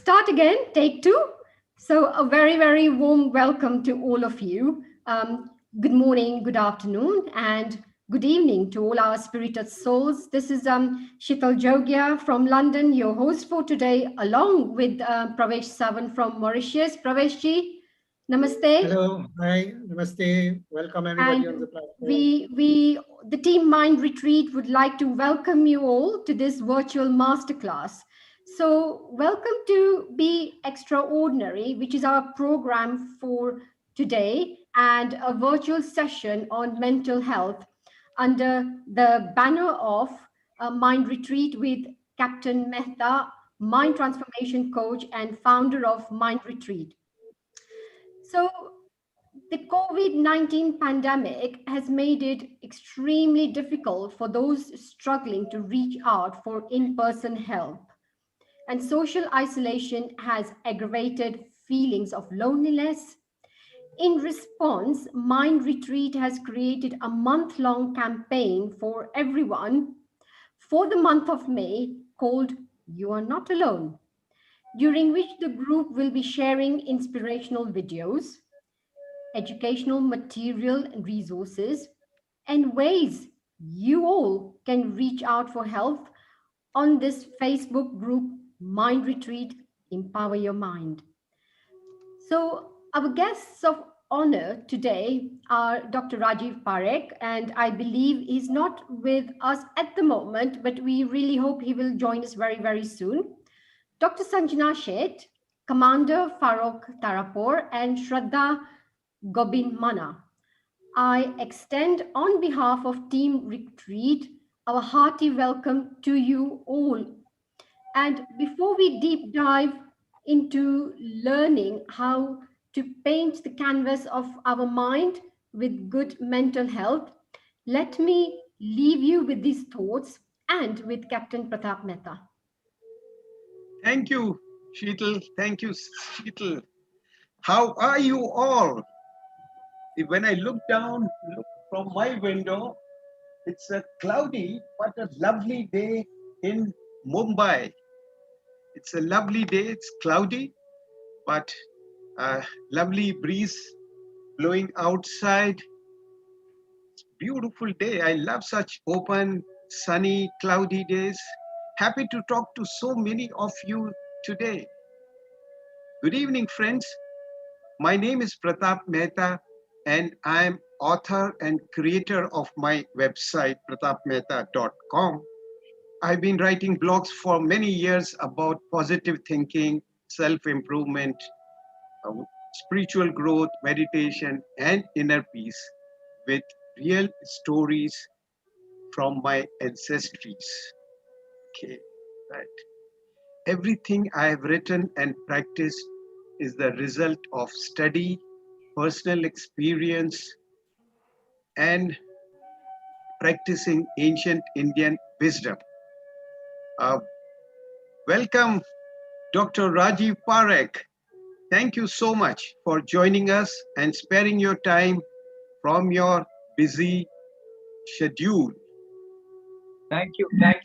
Start again, take two. So a very, very warm welcome to all of you. Good morning, good afternoon, and good evening to all our spirited souls. This is Shital Jogia from London, your host for today, along with Pravesh Savan from Mauritius. Praveshji, namaste. Hello, hi, namaste. Welcome everybody on And the platform. the team Mind Retreat would like to welcome you all to this virtual masterclass. So, welcome to Be Extraordinary, which is our program for today, and a virtual session on mental health under the banner of Mind Retreat with Captain Mehta, mind transformation coach and founder of Mind Retreat. So, the COVID-19 pandemic has made it extremely difficult for those struggling to reach out for in-person help. And social isolation has aggravated feelings of loneliness. In response, Mind Retreat has created a month-long campaign for everyone for the month of May called You Are Not Alone, during which the group will be sharing inspirational videos, educational material and resources, and ways you all can reach out for help on this Facebook group, Mind Retreat, Empower Your Mind. So our guests of honor today are Dr. Rajiv Parekh, and I believe he's not with us at the moment, but we really hope he will join us very, very soon. Dr. Sanjana Seth, Commander Farokh Tarapore, and Sradha Gobin Manna. I extend on behalf of Team Retreat our hearty welcome to you all. And before we deep dive into learning how to paint the canvas of our mind with good mental health, let me leave you with these thoughts and with Captain Pratap Mehta. Thank you, Sheetal. Thank you, Sheetal. How are you all? When I look from my window, it's a cloudy but a lovely day in Mumbai. It's a lovely day. It's cloudy, but a lovely breeze blowing outside. It's a beautiful day. I love such open, sunny, cloudy days. Happy to talk to so many of you today. Good evening, friends. My name is Pratap Mehta, and I am author and creator of my website, pratapmehta.com. I've been writing blogs for many years about positive thinking, self-improvement, spiritual growth, meditation, and inner peace with real stories from my ancestries. Okay, right. Everything I have written and practiced is the result of study, personal experience, and practicing ancient Indian wisdom. Welcome, Dr. Rajiv Parekh. Thank you so much for joining us and sparing your time from your busy schedule. Thank you. Thank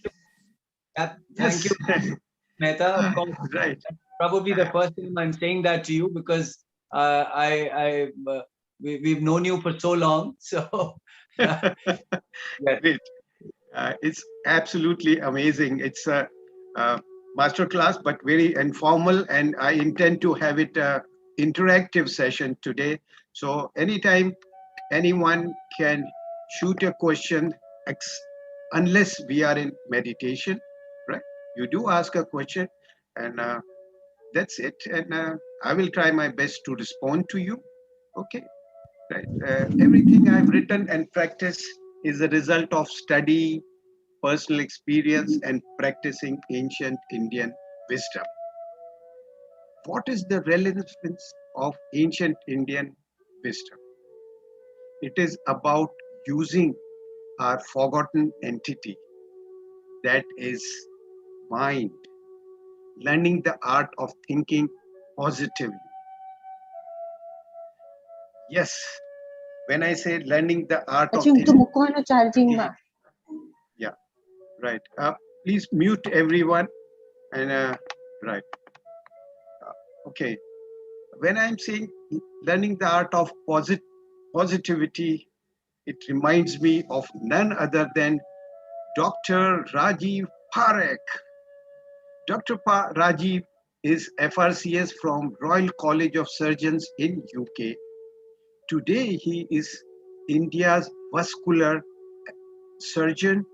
you, Mehta. Of course, right. Probably the first time I'm saying that to you because we've known you for so long. So, yeah. Great. It's absolutely amazing. It's a masterclass, but very informal, and I intend to have it an interactive session today. So anytime anyone can shoot a question, unless we are in meditation, right? You do ask a question, and that's it. And I will try my best to respond to you. Okay, right. Everything I've written and practiced is a result of study, personal experience, and practicing ancient Indian wisdom. What is the relevance of ancient Indian wisdom? It is about using our forgotten entity, that is mind, learning the art of thinking positively. Yes, when I say learning the art of thinking, yeah, right. Please mute everyone, and right. Okay. When I'm saying learning the art of positivity, it reminds me of none other than Dr. Rajiv Parekh. Rajiv is FRCS from Royal College of Surgeons in UK. Today he is India's vascular surgeon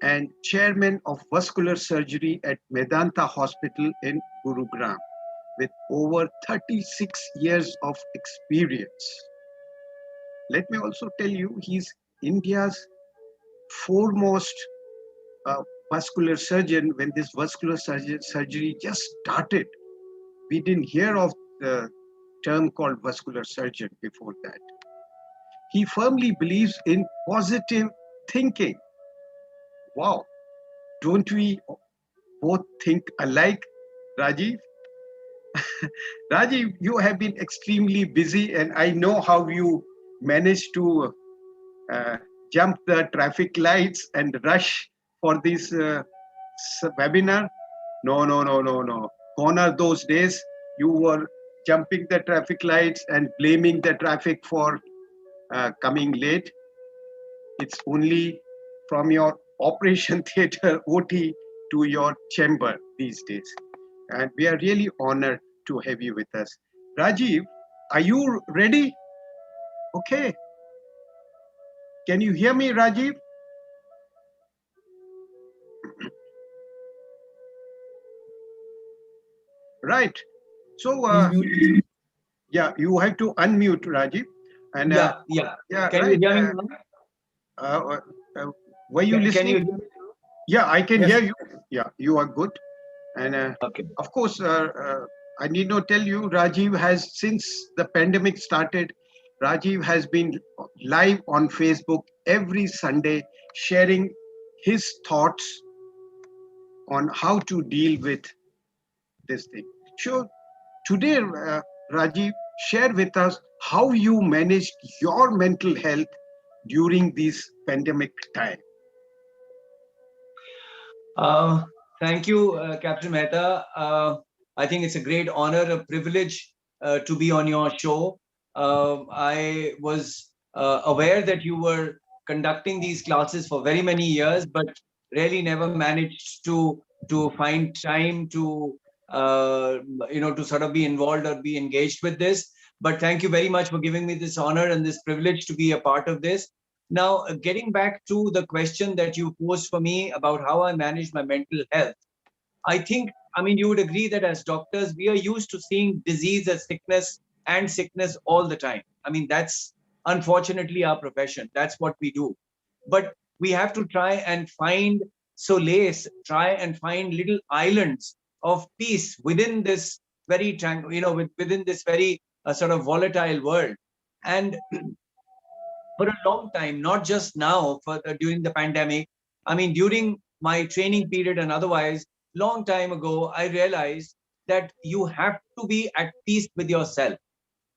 and chairman of vascular surgery at Medanta Hospital in Gurugram with over 36 years of experience. Let me also tell you, he's India's foremost vascular surgeon. When this vascular surgery just started, we didn't hear of the term called vascular surgeon before that. He firmly believes in positive thinking. Wow, don't we both think alike, Rajiv? Rajiv, you have been extremely busy, and I know how you managed to jump the traffic lights and rush for this webinar. No. Gone are those days. You were jumping the traffic lights and blaming the traffic for coming late. It's only from your operation theater OT to your chamber these days. And we are really honored to have you with us. Rajiv, are you ready? Okay. Can you hear me, Rajiv? Right. So, yeah, you have to unmute, Rajiv. And yeah. Can right. you hear me now? Were you listening? Can you? Yeah, I can Yes. hear you. Yeah, you are good. And Okay. of course, I need not tell you, Rajiv has, since the pandemic started, Rajiv has been live on Facebook every Sunday, sharing his thoughts on how to deal with this thing. So today, Rajiv, share with us how you managed your mental health during this pandemic time. Thank you, Captain Mehta. I think it's a great honor, a privilege to be on your show. I was aware that you were conducting these classes for very many years, but really never managed to find time to to sort of be involved or be engaged with this. But thank you very much for giving me this honor and this privilege to be a part of this. Now, getting back to the question that you posed for me about how I manage my mental health, I think, you would agree that as doctors, we are used to seeing disease as sickness and sickness all the time. That's unfortunately our profession. That's what we do. But we have to try and find solace, try and find little islands of peace within this very, within this very sort of volatile world. And for a long time, not just now, during the pandemic. During my training period and otherwise, long time ago, I realized that you have to be at peace with yourself.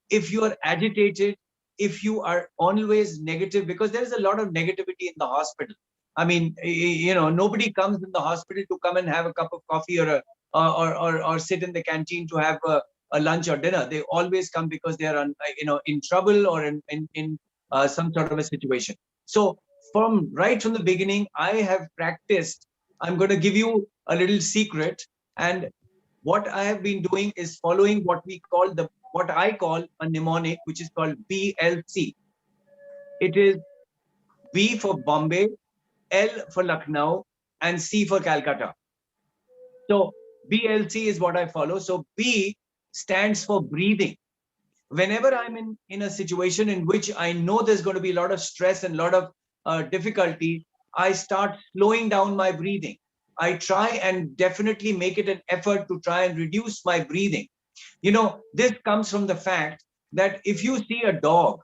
If you are agitated, if you are always negative, because there is a lot of negativity in the hospital. Nobody comes in the hospital to come and have a cup of coffee or sit in the canteen to have a lunch or dinner. They always come because they are in trouble or in some sort of a situation. So right from the beginning, I have practiced. I'm going to give you a little secret, and what I have been doing is following what I call a mnemonic, which is called BLC. It is B for Bombay, L for Lucknow, and C for Calcutta. So BLC is what I follow. So B stands for breathing. Whenever I'm in a situation in which I know there's going to be a lot of stress and a lot of difficulty, I start slowing down my breathing. I try and definitely make it an effort to try and reduce my breathing. This comes from the fact that if you see a dog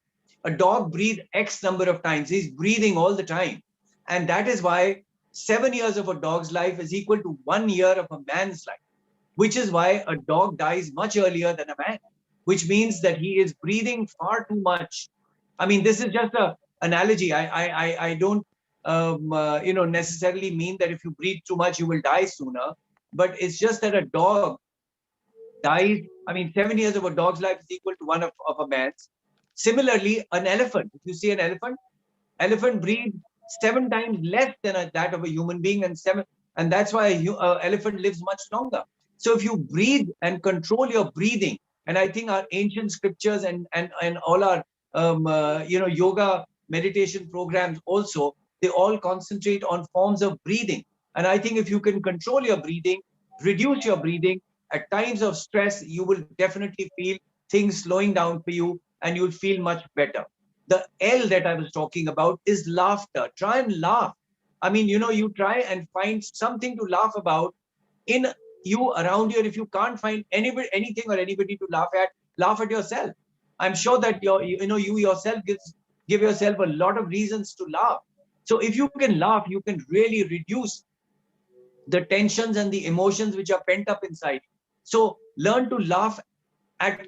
breathes X number of times. He's breathing all the time. And that is why 7 years of a dog's life is equal to 1 year of a man's life, which is why a dog dies much earlier than a man, which means that he is breathing far too much. This is just an analogy. I don't, necessarily mean that if you breathe too much, you will die sooner. But it's just that a dog dies. I mean, 7 years of a dog's life is equal to one of a man's. Similarly, an elephant, if you see an elephant breathes 7 times less than that of a human being, and that's why an elephant lives much longer. So if you breathe and control your breathing, and I think our ancient scriptures and all our yoga meditation programs also, they all concentrate on forms of breathing. And I think if you can control your breathing, reduce your breathing, at times of stress, you will definitely feel things slowing down for you, and you'll feel much better. The L that I was talking about is laughter. Try and laugh. I mean, you try and find something to laugh about in you, around you. And if you can't find anything or anybody to laugh at yourself. I'm sure that you yourself give yourself a lot of reasons to laugh. So if you can laugh, you can really reduce the tensions and the emotions which are pent up inside. So learn to laugh at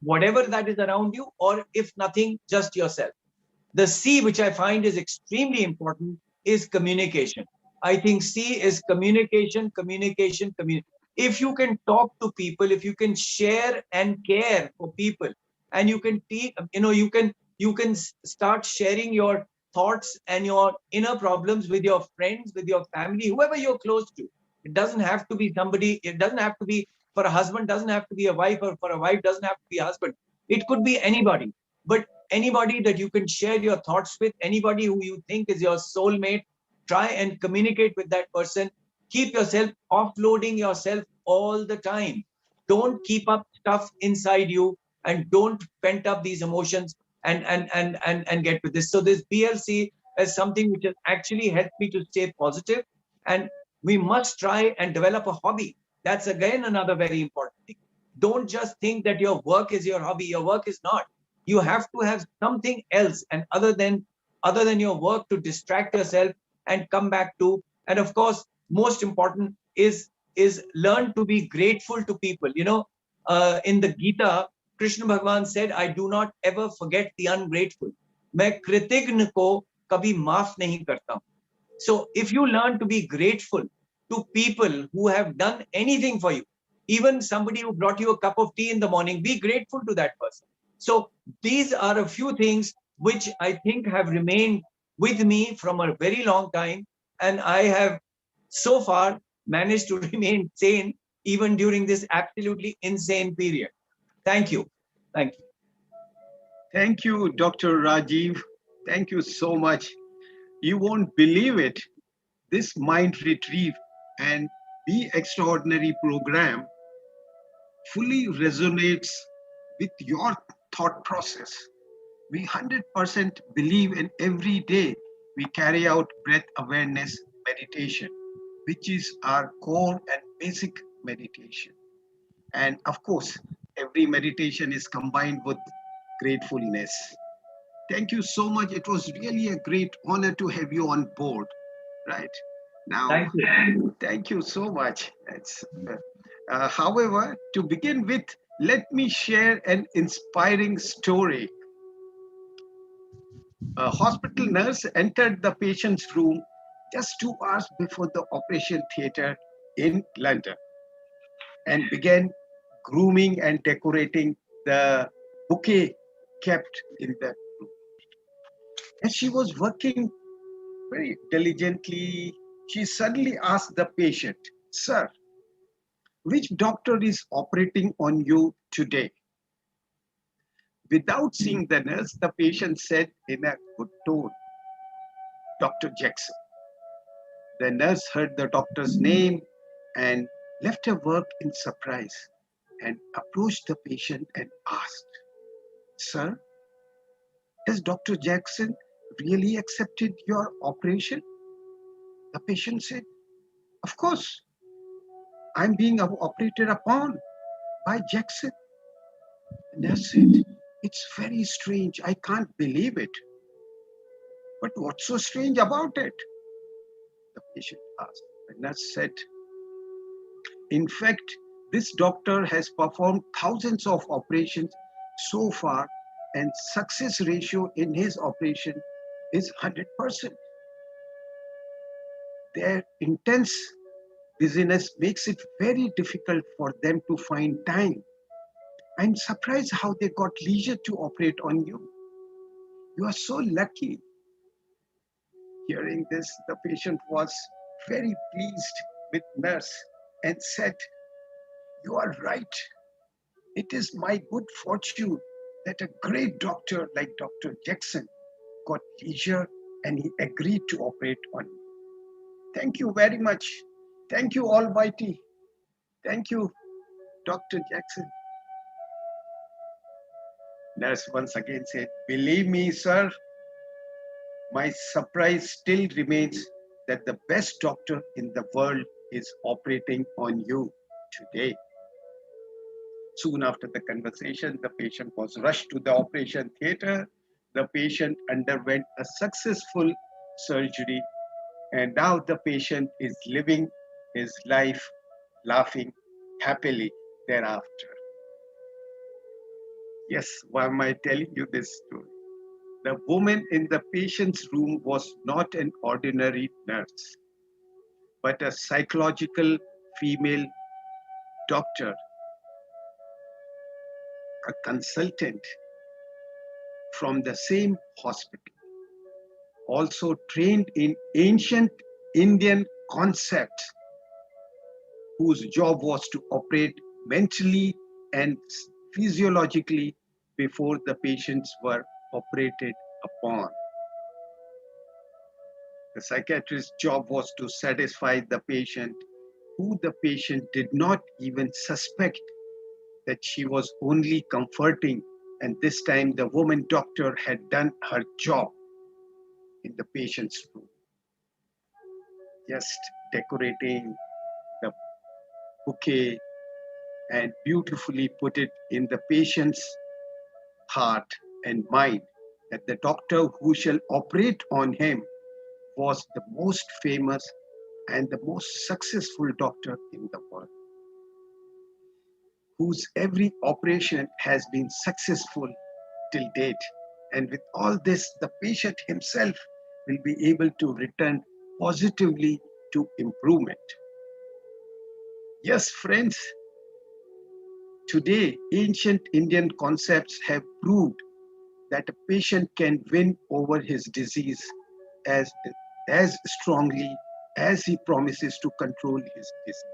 whatever that is around you, or if nothing, just yourself. The C, which I find is extremely important, is communication. I think C is communication. If you can talk to people, if you can share and care for people, and you can you can start sharing your thoughts and your inner problems with your friends, with your family, whoever you're close to. It doesn't have to be somebody. It doesn't have to be for a husband. Doesn't have to be a wife, or for a wife doesn't have to be a husband. It could be anybody. But anybody that you can share your thoughts with, anybody who you think is your soulmate, try and communicate with that person. Keep yourself offloading yourself all the time. Don't keep up stuff inside you, and don't pent up these emotions and get with this. So this BLC is something which has actually helped me to stay positive, and we must try and develop a hobby. That's again another very important thing. Don't just think that your work is your hobby. Your work is not. You have to have something else, and other than your work, to distract yourself and come back to. And of course, most important is learn to be grateful to people. In the Gita, Krishna Bhagwan said, I do not ever forget the ungrateful. मैं कृतज्ञ को कभी माफ नहीं करता हूं. So if you learn to be grateful to people who have done anything for you, even somebody who brought you a cup of tea in the morning, be grateful to that person. So these are a few things which I think have remained with me from a very long time, and I have so far managed to remain sane even during this absolutely insane period. Thank you. Thank you. Thank you, Dr. Rajiv. Thank you so much. You won't believe it. This Mind Retrieve and Be Extraordinary program fully resonates with your thought process. We 100% believe in every day we carry out breath awareness meditation, which is our core and basic meditation. And of course, every meditation is combined with gratefulness. Thank you so much. It was really a great honor to have you on board. Right now, thank you so much. However, to begin with, let me share an inspiring story. A hospital nurse entered the patient's room just 2 hours before the operation theater in London and began grooming and decorating the bouquet kept in the room. As she was working very diligently, she suddenly asked the patient, Sir, which doctor is operating on you today? Without seeing the nurse, the patient said in a good tone, Dr. Jackson. The nurse heard the doctor's name and left her work in surprise and approached the patient and asked, Sir, has Dr. Jackson really accepted your operation? The patient said, Of course, I'm being operated upon by Jackson. The nurse said, It's very strange. I can't believe it. But what's so strange about it? The patient asked. The nurse said, In fact, this doctor has performed thousands of operations so far, and success ratio in his operation is 100%. Their intense busyness makes it very difficult for them to find time. I'm surprised how they got leisure to operate on you. You are so lucky. Hearing this, the patient was very pleased with nurse and said, "You are right. It is my good fortune that a great doctor like Dr. Jackson got leisure and he agreed to operate on me. Thank you very much. Thank you, Almighty. Thank you, Dr. Jackson." Nurse once again said, "Believe me, sir, my surprise still remains that the best doctor in the world is operating on you today." Soon after the conversation, the patient was rushed to the operation theater. The patient underwent a successful surgery, and now the patient is living his life laughing happily thereafter. Yes, why am I telling you this story? The woman in the patient's room was not an ordinary nurse, but a psychological female doctor, a consultant from the same hospital, also trained in ancient Indian concepts, whose job was to operate mentally and physiologically before the patients were operated upon. The psychiatrist's job was to satisfy the patient, who the patient did not even suspect that she was only comforting, and this time the woman doctor had done her job in the patient's room, just decorating the bouquet and beautifully put it in the patient's heart and mind that the doctor who shall operate on him was the most famous and the most successful doctor in the world, whose every operation has been successful till date. And with all this, the patient himself will be able to return positively to improvement. Yes, friends, today ancient Indian concepts have proved that a patient can win over his disease as strongly as he promises to control his disease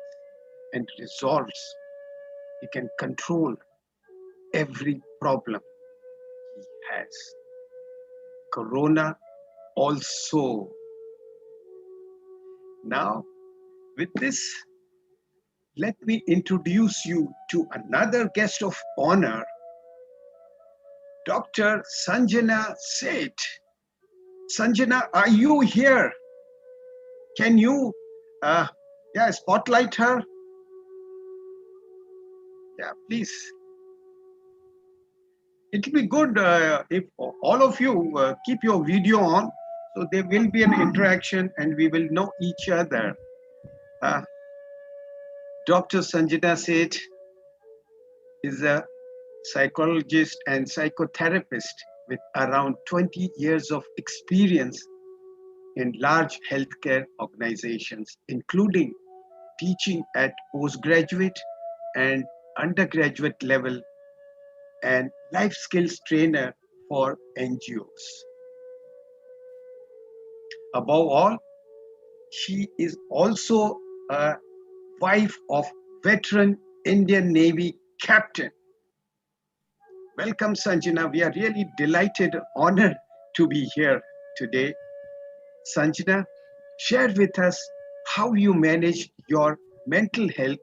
and resolves. He can control every problem he has. Corona also. Now, with this, let me introduce you to another guest of honor, Dr. Sanjana Seth. Sanjana, are you here? Can you spotlight her? Yeah, please. It will be good if all of you keep your video on, so there will be an interaction and we will know each other. Dr. Sanjana Seth is a psychologist and psychotherapist with around 20 years of experience in large healthcare organizations, including teaching at postgraduate and undergraduate level, and life skills trainer for NGOs. Above all, she is also a wife of veteran Indian Navy captain. Welcome, Sanjana. We are really delighted, honored to be here today. Sanjana, share with us how you managed your mental health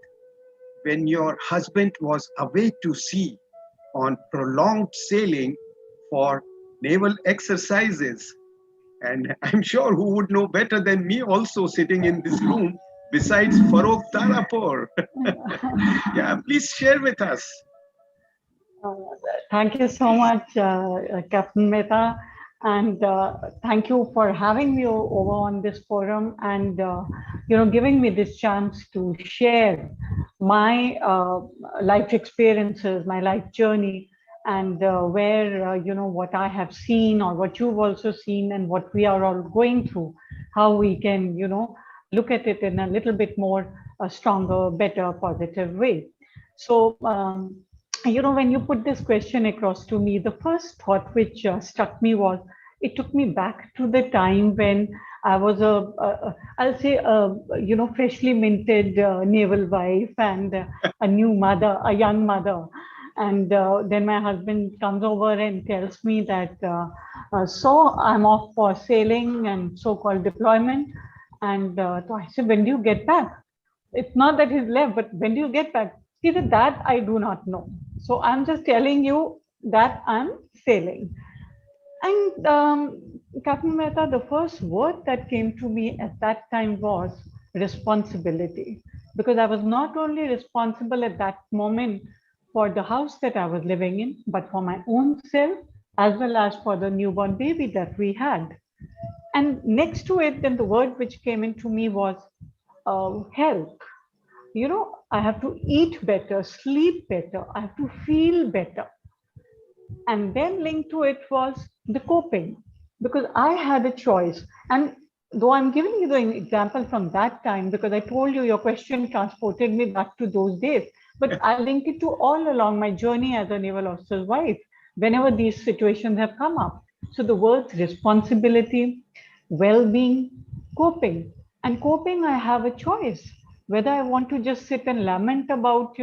when your husband was away to sea on prolonged sailing for naval exercises. And I'm sure who would know better than me also sitting in this room besides Farokh Tarapore. Yeah, please share with us. Thank you so much, Captain Mehta, and thank you for having me over on this forum and giving me this chance to share my life experiences, my life journey, and where what I have seen or what you've also seen and what we are all going through, how we can look at it in a little bit more a stronger, better, positive way. So, when you put this question across to me, the first thought which struck me was, it took me back to the time when I was I'll say, freshly minted naval wife and a new mother, a young mother. And then my husband comes over and tells me that, so I'm off for sailing and so-called deployment. And so I said, when do you get back? It's not that he's left, but when do you get back? He said, that I do not know. So I'm just telling you that I'm sailing. And Captain Mehta, the first word that came to me at that time was responsibility. Because I was not only responsible at that moment for the house that I was living in, but for my own self, as well as for the newborn baby that we had. And next to it, then the word which came into me was health. I have to eat better, sleep better, I have to feel better. And then linked to it was the coping, because I had a choice. And though I'm giving you the example from that time, because I told you your question transported me back to those days, but I link it to all along my journey as a naval officer's wife, whenever these situations have come up. So the words responsibility, well-being, coping. And coping, I have a choice, whether I want to just sit and lament about,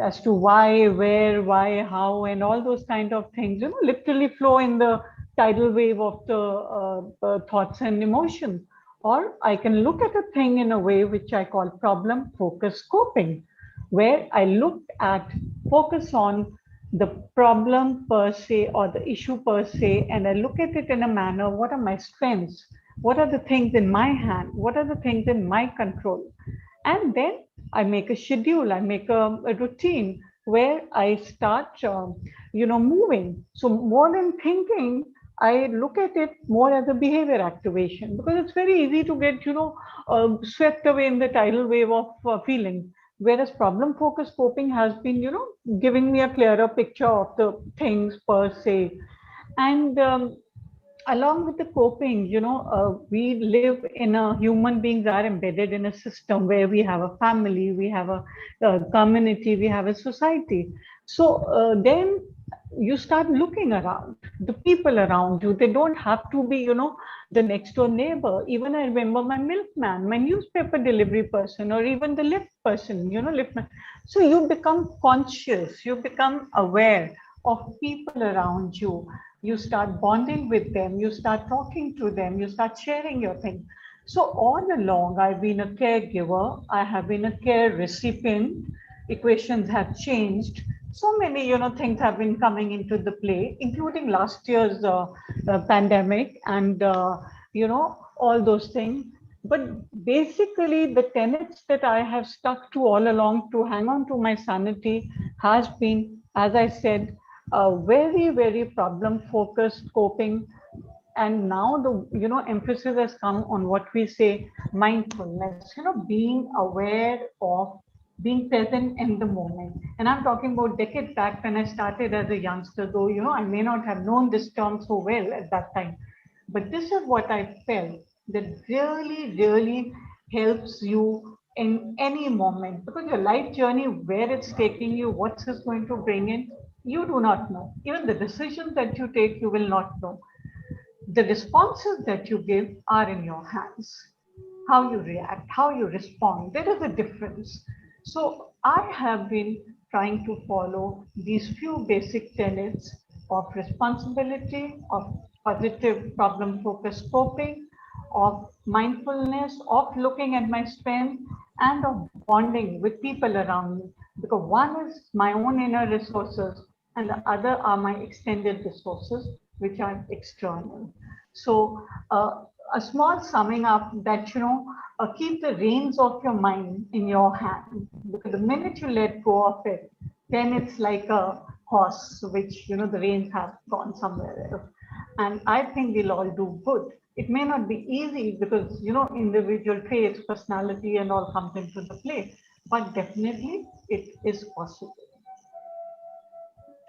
as to why, where, why, how, and all those kind of things, literally flow in the tidal wave of the thoughts and emotions. Or I can look at a thing in a way which I call problem focused coping, where I looked at focus on the problem per se or the issue per se, and I look at it in a manner, what are my strengths? What are the things in my hand? What are the things in my control? And then I make a schedule, I make a routine where I start, moving. So more than thinking, I look at it more as a behavior activation, because it's very easy to get, swept away in the tidal wave of feelings. Whereas problem focused coping has been, giving me a clearer picture of the things per se. And along with the coping, we live in human beings are embedded in a system where we have a family, we have a community, we have a society. So then you start looking around, the people around you. They don't have to be, the next door neighbor. Even I remember my milkman, my newspaper delivery person, or even the lift person, liftman. So you become conscious, you become aware of people around you. You start bonding with them, you start talking to them, you start sharing your thing. So all along, I've been a caregiver, I have been a care recipient. Equations have changed. So many, things have been coming into the play, including last year's pandemic and, all those things. But basically, the tenets that I have stuck to all along to hang on to my sanity has been, as I said, very, very problem focused coping. And now the emphasis has come on what we say mindfulness, being aware of being present in the moment. And I'm talking about decades back when I started as a youngster, though I may not have known this term so well at that time. But this is what I felt that really, really helps you in any moment, because your life journey, where it's taking you, what's it going to bring in, you do not know. Even the decisions that you take, you will not know. The responses that you give are in your hands. How you react, how you respond, there is a difference. So I have been trying to follow these few basic tenets of responsibility, of positive problem focused coping, of mindfulness, of looking at my strength, and of bonding with people around me. Because one is my own inner resources and the other are my extended resources, which are external. So a small summing up that, keep the reins of your mind in your hand, because the minute you let go of it, then it's like a horse, which, the reins have gone somewhere else. And I think we'll all do good. It may not be easy because, individual traits, personality, and all comes into the play, but definitely it is possible.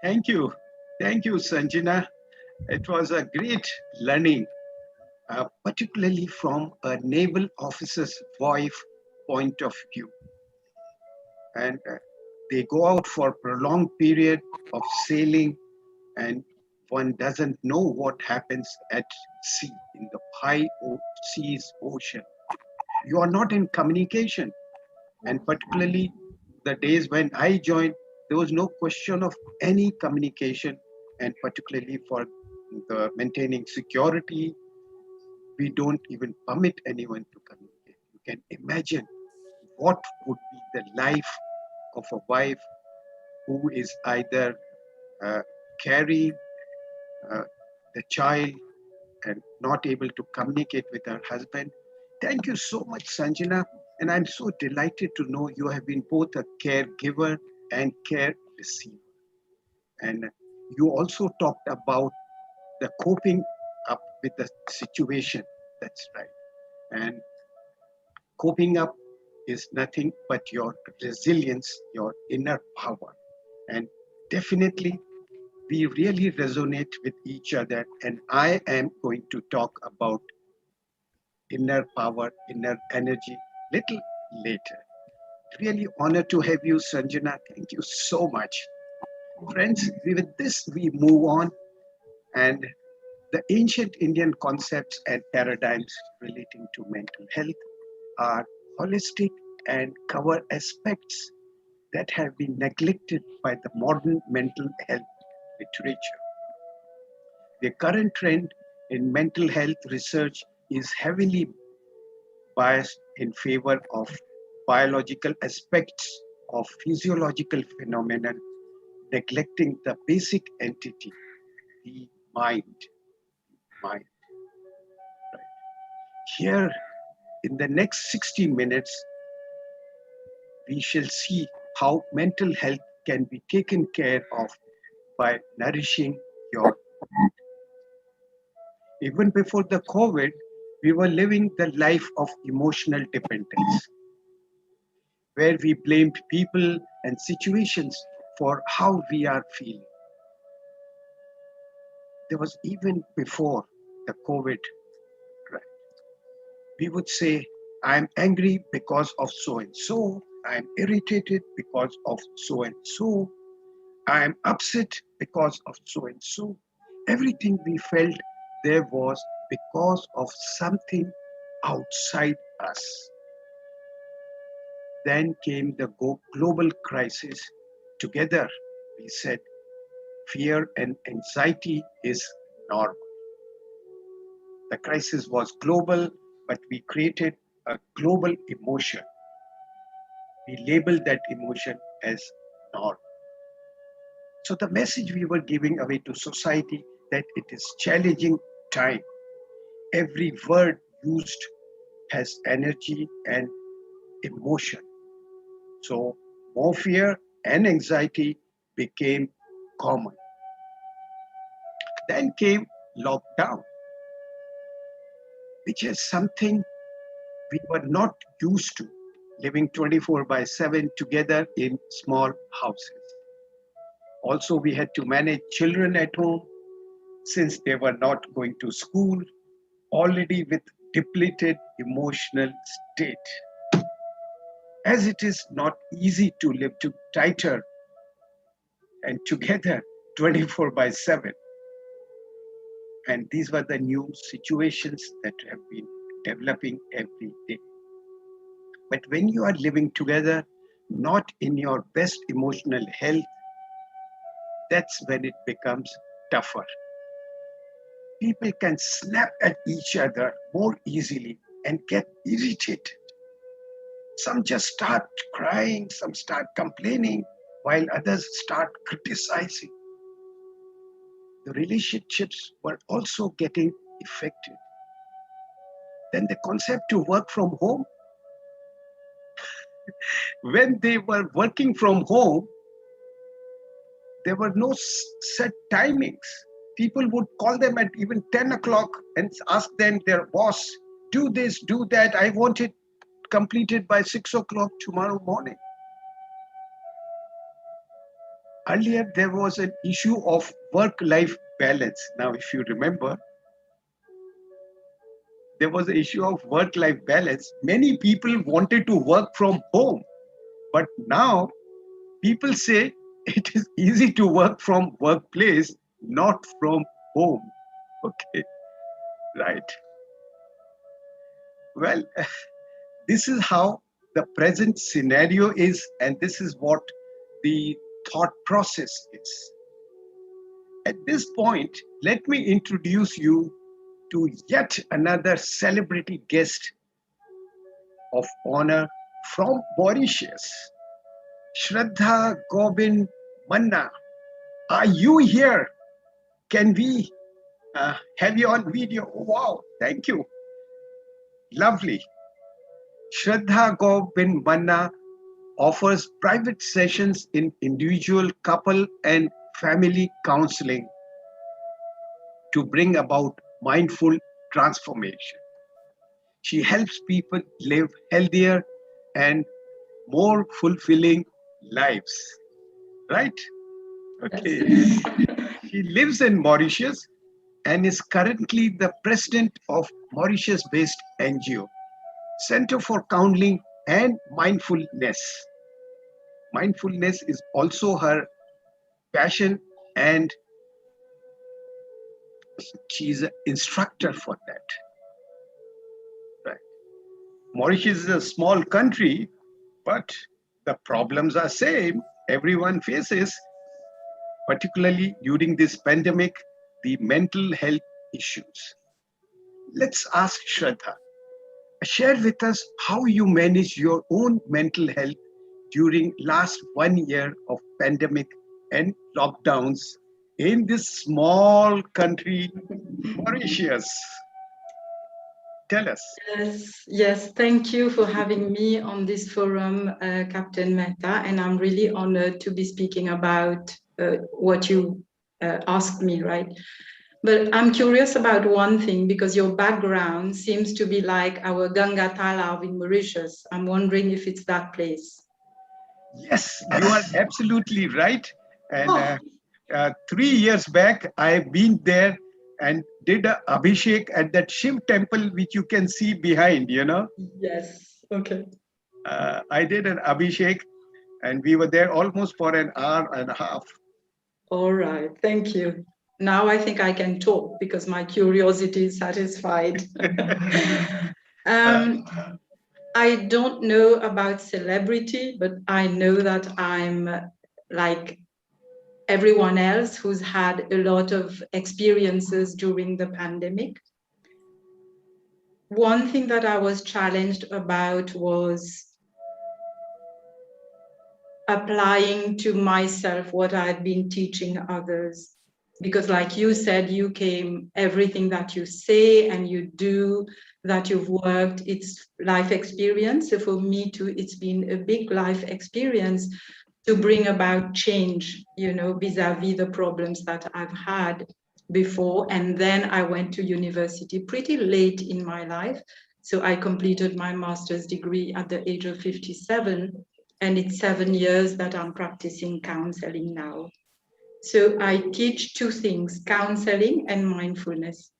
Thank you. Thank you, Sanjana. It was a great learning, particularly from a naval officer's wife point of view. And they go out for a prolonged period of sailing, and one doesn't know what happens at sea, in the high seas, ocean. You are not in communication. And particularly the days when I joined, there was no question of any communication. And particularly for the maintaining security, we don't even permit anyone to communicate. You can imagine what would be the life of a wife who is either carrying the child and not able to communicate with her husband. Thank you so much, Sanjana. And I'm so delighted to know you have been both a caregiver and care receiver. And you also talked about the coping up with the situation. That's right. And coping up is nothing but your resilience, your inner power. And definitely, we really resonate with each other. And I am going to talk about inner power, inner energy little later. Really honored to have you, Sanjana. Thank you so much. Friends, with this, we move on. And the ancient Indian concepts and paradigms relating to mental health are holistic and cover aspects that have been neglected by the modern mental health literature. The current trend in mental health research is heavily biased in favor of biological aspects of physiological phenomena, neglecting the basic entity, the mind. Right. Here, in the next 60 minutes, we shall see how mental health can be taken care of by nourishing your mind. Even before the COVID, we were living the life of emotional dependence, where we blamed people and situations for how we are feeling. There was even before the COVID, right? We would say, I'm angry because of so and so, I'm irritated because of so and so, I'm upset because of so and so. Everything we felt there was because of something outside us. Then came the global crisis. Together, we said, fear and anxiety is normal. The crisis was global, but we created a global emotion. We labeled that emotion as normal. So the message we were giving away to society that it is challenging time. Every word used has energy and emotion. So more fear and anxiety became common. Then came lockdown, which is something we were not used to, living 24/7 together in small houses. Also, we had to manage children at home since they were not going to school, already with depleted emotional state. As it is not easy to live tighter and together 24/7. And these were the new situations that have been developing every day. But when you are living together, not in your best emotional health, that's when it becomes tougher. People can snap at each other more easily and get irritated. Some just start crying, some start complaining, while others start criticizing. The relationships were also getting affected. Then the concept to work from home. When they were working from home, there were no set timings. People would call them at even 10 o'clock and ask them, their boss, do this, do that. I want it completed by 6 o'clock tomorrow morning. Earlier, there was an issue of work-life balance. Now, if you remember, there was an issue of work-life balance. Many people wanted to work from home, but now people say it is easy to work from workplace, not from home. Okay, right. Well, this is how the present scenario is, and this is what the thought process is. At this point, let me introduce you to yet another celebrity guest of honor from Mauritius. Sradha, Gobin, Manna, are you here? Can we have you on video? Oh, wow, thank you. Lovely. Sradha, Gobin, Manna offers private sessions in individual, couple, and family counseling to bring about mindful transformation. She helps people live healthier and more fulfilling lives. Right? Okay. She lives in Mauritius and is currently the president of Mauritius-based NGO, Center for Counseling and Mindfulness. Mindfulness is also her passion, and she's an instructor for that. Right. Mauritius is a small country, but the problems are same. Everyone faces, particularly during this pandemic, the mental health issues. Let's ask Sradha. Share with us how you manage your own mental health during last 1 year of pandemic and lockdowns in this small country, Mauritius. Tell us. Yes, thank you for having me on this forum, Captain Mehta, and I'm really honored to be speaking about what you asked me, right? But I'm curious about one thing, because your background seems to be like our Ganga Talav in Mauritius. I'm wondering if it's that place. Yes, you are absolutely right. And 3 years back, I've been there and did a abhishek at that Shiv temple, which you can see behind, you know. Yes, okay. I did an abhishek and we were there almost for an hour and a half. All right, thank you. Now I think I can talk because my curiosity is satisfied. I don't know about celebrity, but I know that I'm like everyone else who's had a lot of experiences during the pandemic. One thing that I was challenged about was applying to myself what I had been teaching others. Because like you said, you came, everything that you say and you do, that you've worked, it's life experience. So for me too, it's been a big life experience to bring about change, you know, vis-a-vis the problems that I've had before. And then I went to university pretty late in my life. So I completed my master's degree at the age of 57. And it's 7 years that I'm practicing counseling now. So I teach two things, counseling and mindfulness.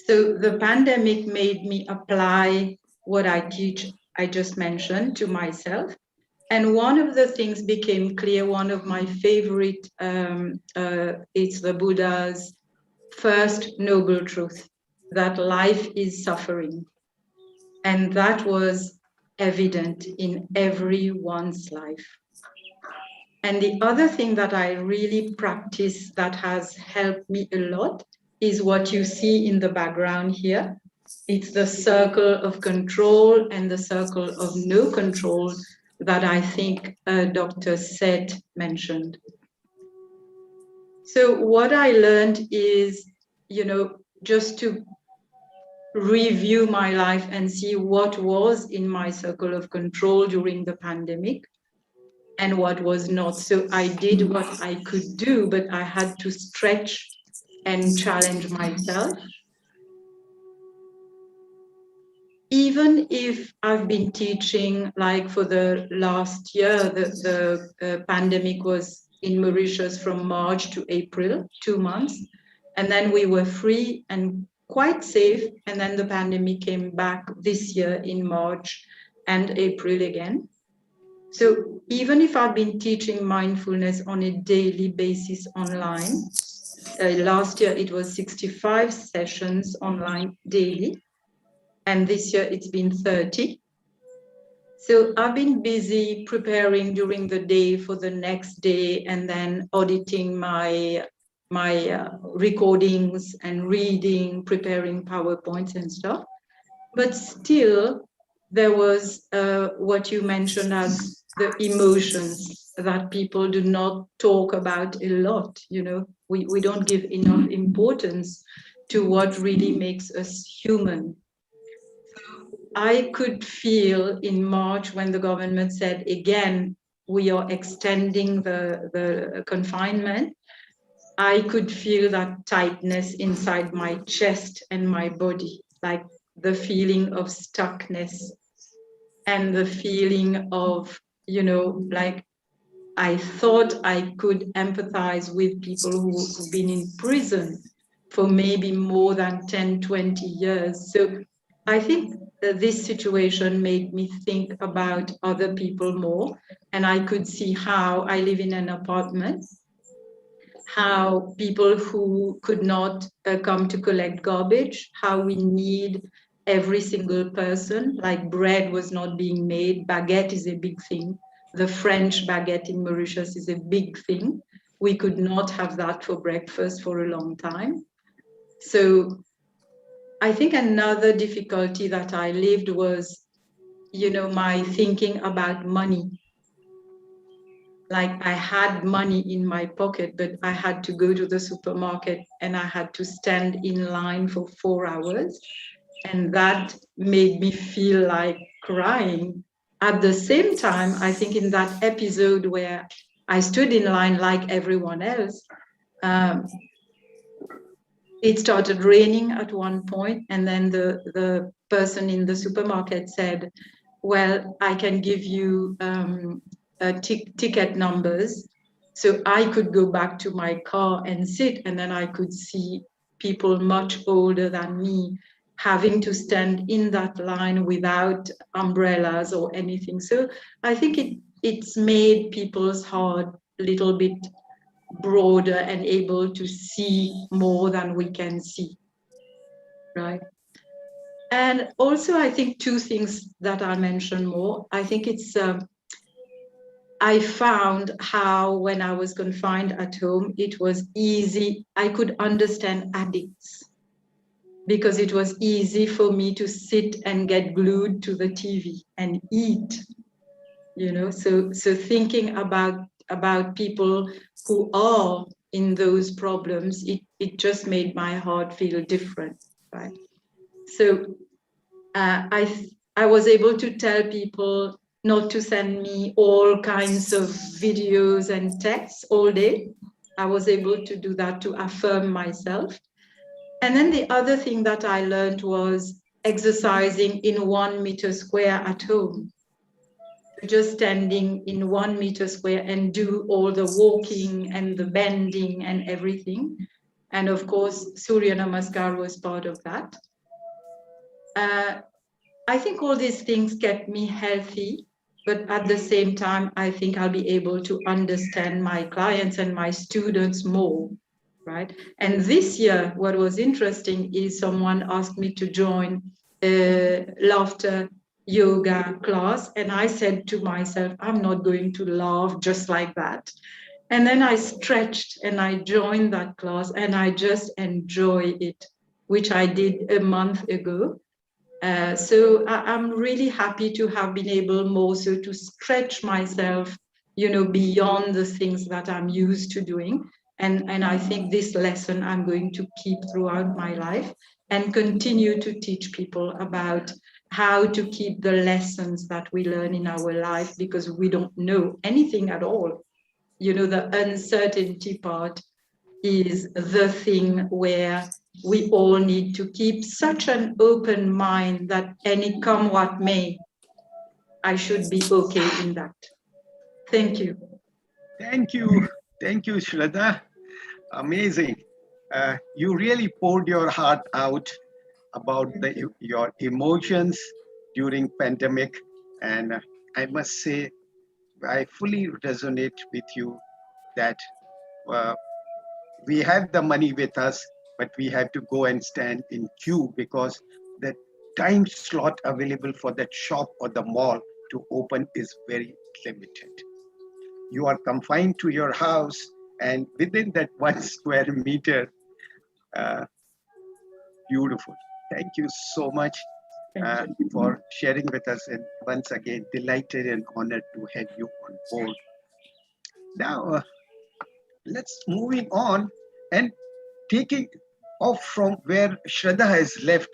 So the pandemic made me apply what I teach, I just mentioned, to myself. And one of the things became clear, one of my favorite, it's the Buddha's first noble truth, that life is suffering. And that was evident in everyone's life. And the other thing that I really practice that has helped me a lot is what you see in the background here. It's the circle of control and the circle of no control that I think Dr. Seth mentioned. So what I learned is, you know, just to review my life and see what was in my circle of control during the pandemic and what was not. So I did what I could do, but I had to stretch and challenge myself. Even if I've been teaching, like for the last year, the pandemic was in Mauritius from March to April, 2 months. And then we were free and quite safe. And then the pandemic came back this year in March and April again. So even if I've been teaching mindfulness on a daily basis online, last year it was 65 sessions online daily, and this year it's been 30. So I've been busy preparing during the day for the next day, and then auditing my recordings and reading, preparing PowerPoints and stuff. But still, there was what you mentioned as the emotions that people do not talk about a lot. You know, we don't give enough importance to what really makes us human. I could feel in March when the government said, again, we are extending the confinement, I could feel that tightness inside my chest and my body, like the feeling of stuckness and the feeling of, you know, like I thought I could empathize with people who've been in prison for maybe more than 10, 20 years. So I think that this situation made me think about other people more, and I could see how I live in an apartment, how people who could not come to collect garbage, how we need every single person, like bread was not being made, baguette is a big thing. The French baguette in Mauritius is a big thing. We could not have that for breakfast for a long time. So I think another difficulty that I lived was, you know, my thinking about money. Like I had money in my pocket, but I had to go to the supermarket and I had to stand in line for 4 hours. And that made me feel like crying. At the same time, I think in that episode where I stood in line like everyone else, it started raining at one point, and then the person in the supermarket said, well, I can give you ticket numbers. So I could go back to my car and sit, and then I could see people much older than me having to stand in that line without umbrellas or anything. So I think it's made people's heart a little bit broader and able to see more than we can see, right? And also, I think two things that I mentioned more. I think it's, I found how when I was confined at home, it was easy. I could understand addicts because it was easy for me to sit and get glued to the TV and eat, you know? So thinking about people who are in those problems, it just made my heart feel different, right? So I was able to tell people not to send me all kinds of videos and texts all day. I was able to do that to affirm myself. And then the other thing that I learned was exercising in 1 meter square at home. Just standing in 1 meter square and do all the walking and the bending and everything. And of course, Surya Namaskar was part of that. I think all these things kept me healthy, but at the same time, I think I'll be able to understand my clients and my students more, right? And this year, what was interesting is someone asked me to join a laughter yoga class, and I said to myself, I'm not going to laugh just like that. And then I stretched and I joined that class, and I just enjoy it, which I did a month ago. So I'm really happy to have been able more so to stretch myself, you know, beyond the things that I'm used to doing. And I think this lesson I'm going to keep throughout my life and continue to teach people about how to keep the lessons that we learn in our life, because we don't know anything at all. You know, the uncertainty part is the thing where we all need to keep such an open mind that any come what may, I should be okay in that. Thank you. Thank you. Thank you, Sradha. Amazing. You really poured your heart out about your emotions during pandemic, and I must say I fully resonate with you that uh, we have the money with us, but we have to go and stand in queue because the time slot available for that shop or the mall to open is very limited. You are confined to your house, and within that 1 square meter, uh, beautiful. Thank you so much for sharing with us, and once again, delighted and honored to have you on board. Now, let's moving on and taking off from where Sradha has left.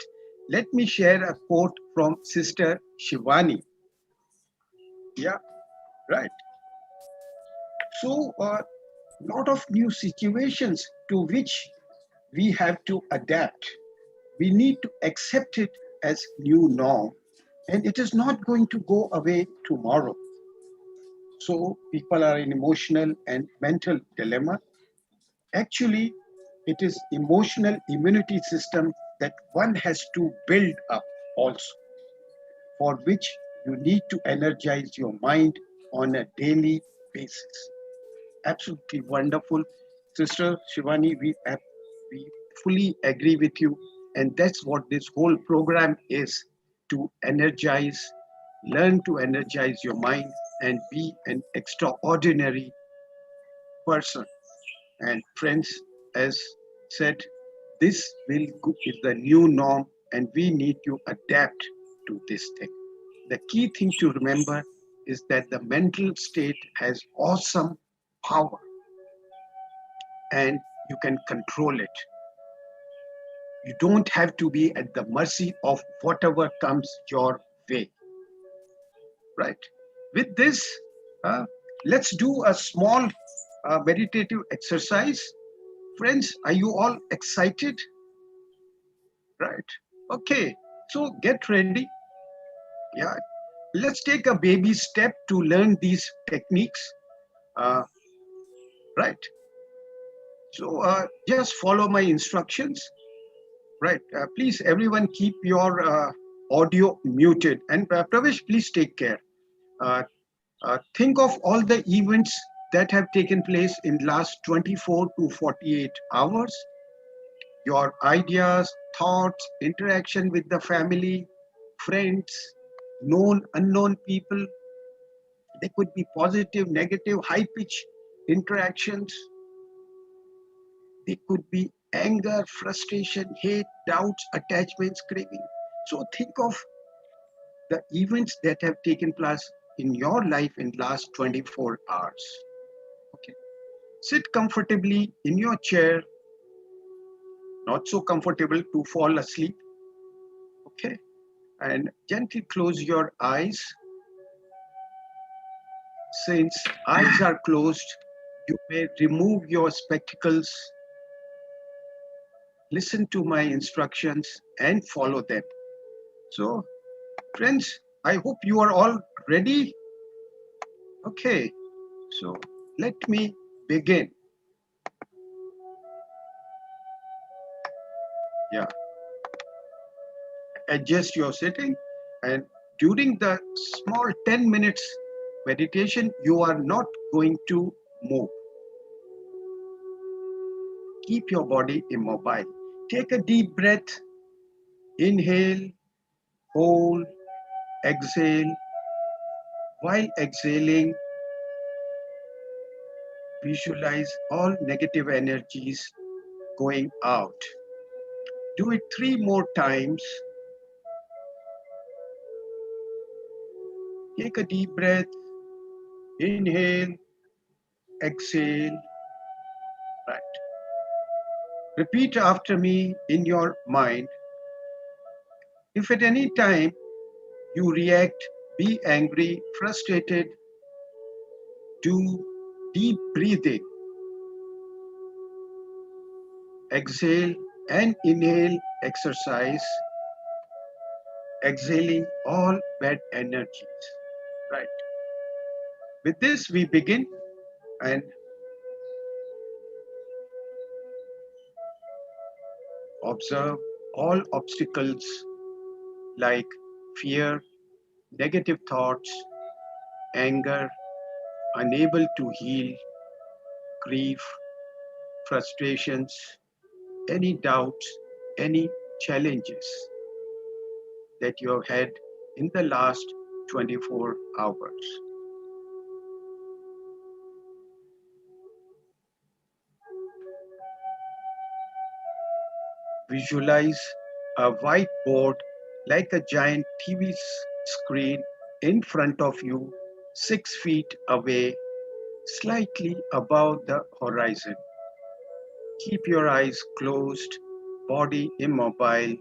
Let me share a quote from Sister Shivani. Yeah, right. So, lot of new situations to which we have to adapt. We need to accept it as new norm, and it is not going to go away tomorrow. So people are in emotional and mental dilemma. Actually, it is emotional immunity system that one has to build up also, for which you need to energize your mind on a daily basis. Absolutely wonderful. Sister Shivani, we fully agree with you. And that's what this whole program is, to energize, learn to energize your mind and be an extraordinary person. And friends, as said, this is the new norm and we need to adapt to this thing. The key thing to remember is that the mental state has awesome power and you can control it. You don't have to be at the mercy of whatever comes your way, right? With this, uh, let's do a small meditative exercise. Friends, are you all excited? Right. Okay, so get ready. Yeah, let's take a baby step to learn these techniques. Uh, right. So just follow my instructions. Right. Please, everyone, keep your audio muted. And Pravesh, please take care. Uh, think of all the events that have taken place in last 24 to 48 hours. Your ideas, thoughts, interaction with the family, friends, known, unknown people. They could be positive, negative, high pitch interactions. They could be anger, frustration, hate, doubts, attachments, craving. So think of the events that have taken place in your life in last 24 hours. Okay. Sit comfortably in your chair, not so comfortable to fall asleep. Okay. And gently close your eyes. Since eyes are closed, you may remove your spectacles, listen to my instructions and follow them. So, friends, I hope you are all ready. Okay, so let me begin. Yeah, adjust your sitting, and during the small 10 minutes meditation, you are not going to move. Keep your body immobile. Take a deep breath. Inhale, hold, exhale. While exhaling, visualize all negative energies going out. Do it 3 more times. Take a deep breath. Inhale, exhale. Right. Repeat after me in your mind. If at any time you react, be angry, frustrated, do deep breathing. Exhale and inhale exercise, exhaling all bad energies. Right. With this, we begin, and Observe all obstacles like fear, negative thoughts, anger, unable to heal, grief, frustrations, any doubts, any challenges that you have had in the last 24 hours. Visualize a whiteboard like a giant TV screen in front of you, 6 feet away, slightly above the horizon. Keep your eyes closed, body immobile,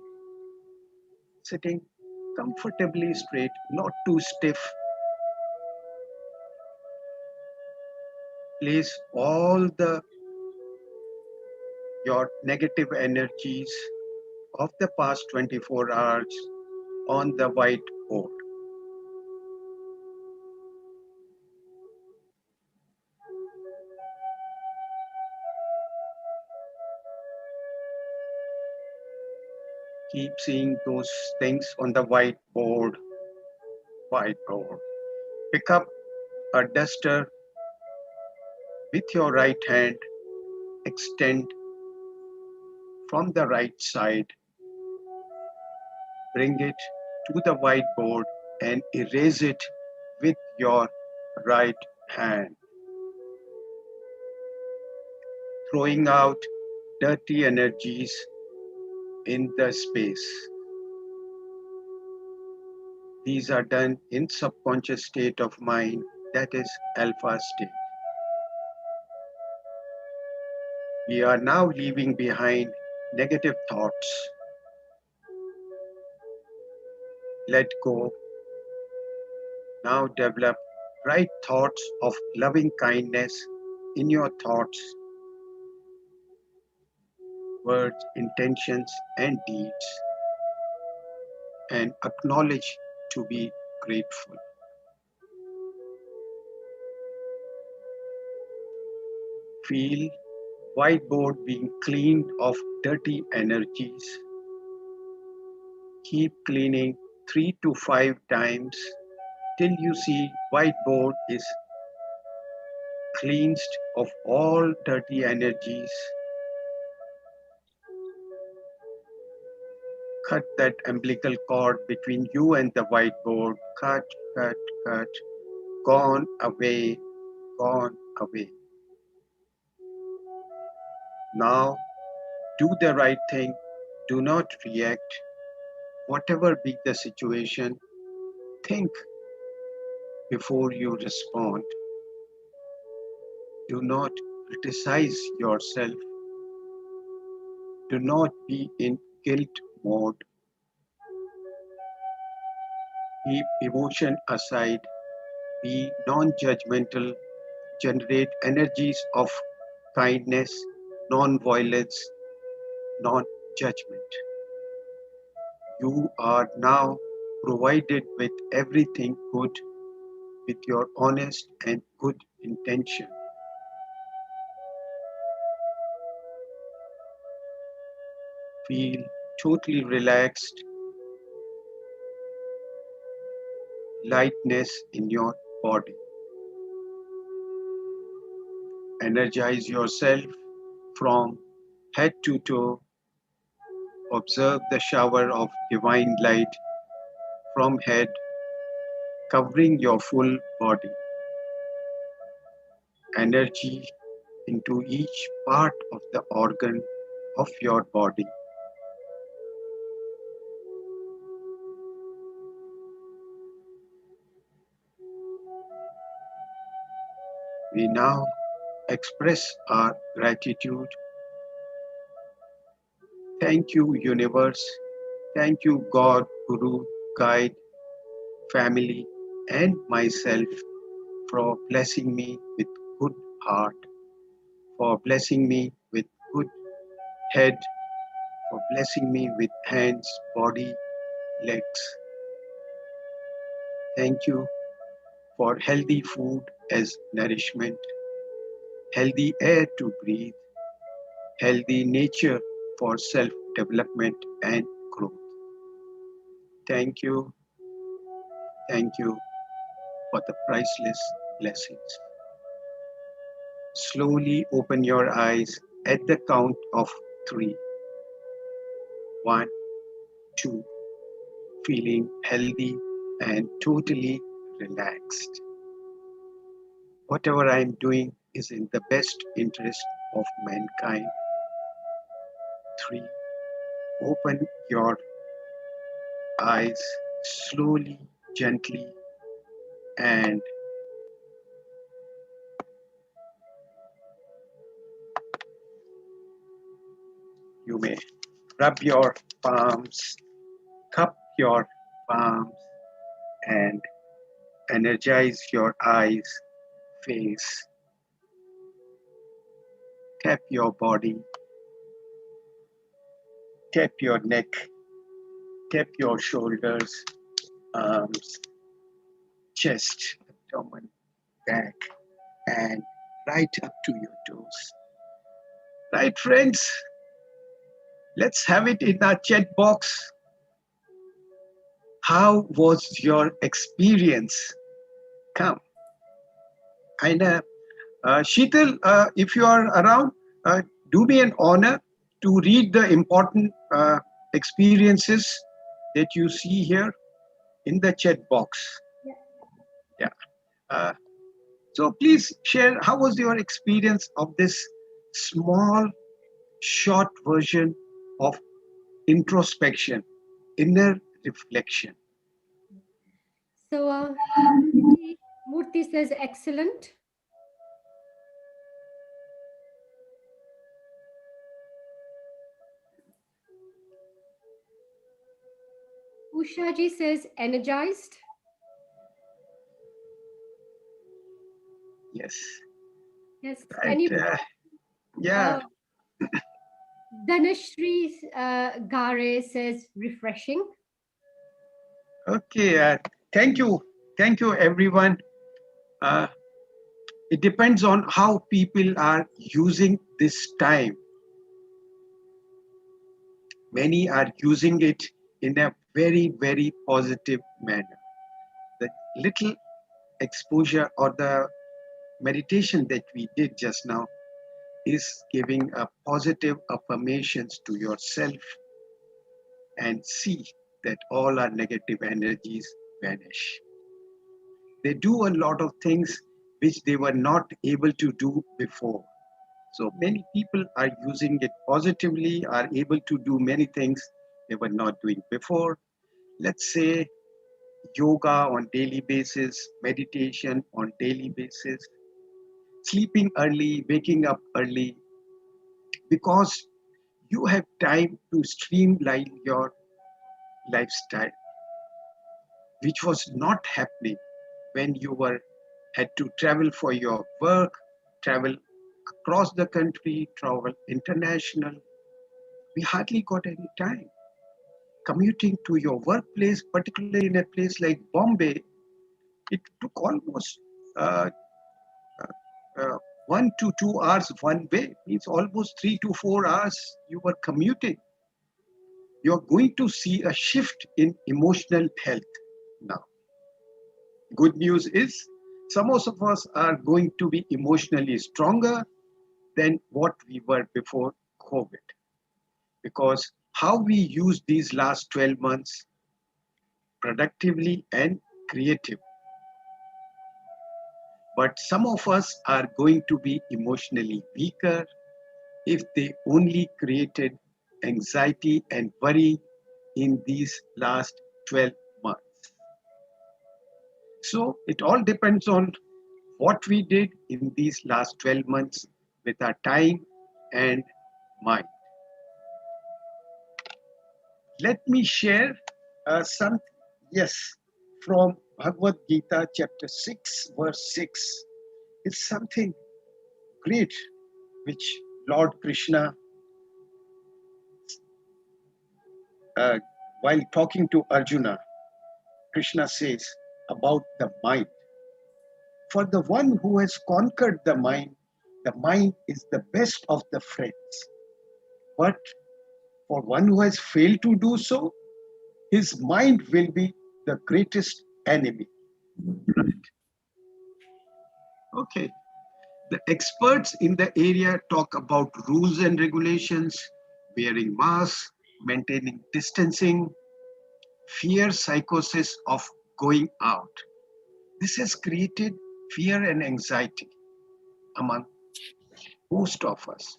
sitting comfortably straight, not too stiff. Place all your negative energies of the past 24 hours on the whiteboard. Keep seeing those things on the whiteboard. Pick up a duster with your right hand, extend from the right side, bring it to the whiteboard and erase it with your right hand, throwing out dirty energies in the space. These are done in subconscious state of mind, that is alpha state. We are now leaving behind negative thoughts. Let go. Now develop right thoughts of loving kindness in your thoughts, words, intentions, and deeds, and acknowledge to be grateful. Feel whiteboard being cleaned of dirty energies. Keep cleaning 3 to 5 times till you see whiteboard is cleansed of all dirty energies. Cut that umbilical cord between you and the whiteboard. Cut, cut, cut. Gone away, gone away. Now, do the right thing. Do not react. Whatever be the situation, think before you respond. Do not criticize yourself. Do not be in guilt mode. Keep emotion aside. Be non-judgmental. Generate energies of kindness, non-violence, non-judgment. You are now provided with everything good with your honest and good intention. Feel totally relaxed, lightness in your body. Energize yourself from head to toe. Observe the shower of divine light from head, covering your full body. Energy into each part of the organ of your body. We now express our gratitude. Thank you, universe. Thank you, God, Guru, guide, family, and myself for blessing me with good heart, for blessing me with good head, for blessing me with hands, body, legs. Thank you for healthy food as nourishment, healthy air to breathe, healthy nature for self development and growth. Thank you. Thank you for the priceless blessings. Slowly open your eyes at the count of 3. 1, 2. Feeling healthy and totally relaxed. Whatever I am doing is in the best interest of mankind. 3. Open your eyes slowly, gently, and you may rub your palms, cup your palms, and energize your eyes, face. Tap your body, tap your neck, tap your shoulders, arms, chest, abdomen, back, and right up to your toes. Right, friends? Let's have it in our chat box. How was your experience? Come. And Sheetal, if you are around, do me an honor to read the important experiences that you see here in the chat box. Yeah. So please share, how was your experience of this small, short version of introspection, inner reflection? So, Murthy says, excellent. Ushaji says, energized. Yes. Yes. Right. Yeah. Dhanashri Gare says, refreshing. Okay. Thank you. Thank you, everyone. It depends on how people are using this time. Many are using it in a very, very positive manner. The little exposure or the meditation that we did just now is giving a positive affirmations to yourself and see that all our negative energies vanish. They do a lot of things which they were not able to do before. So many people are using it positively, are able to do many things they were not doing before. Let's say yoga on daily basis, meditation on daily basis, sleeping early, waking up early, because you have time to streamline your lifestyle, which was not happening when you had to travel for your work, travel across the country, travel international. We hardly got any time. Commuting to your workplace, particularly in a place like Bombay, it took almost 1 to 2 hours one way. Means almost 3 to 4 hours you were commuting. You're going to see a shift in emotional health now. Good news is, some of us are going to be emotionally stronger than what we were before COVID. Because how we use these last 12 months productively and creative. But some of us are going to be emotionally weaker if they only created anxiety and worry in these last 12 months. So it all depends on what we did in these last 12 months with our time and mind. Let me share some, yes, from Bhagavad Gita, chapter 6, verse 6. It's something great which Lord Krishna, while talking to Arjuna, Krishna says about the mind. For the one who has conquered the mind is the best of the friends. But For one who has failed to do so, his mind will be the greatest enemy. Right? Okay. The experts in the area talk about rules and regulations, wearing masks, maintaining distancing, fear psychosis of going out. This has created fear and anxiety among most of us.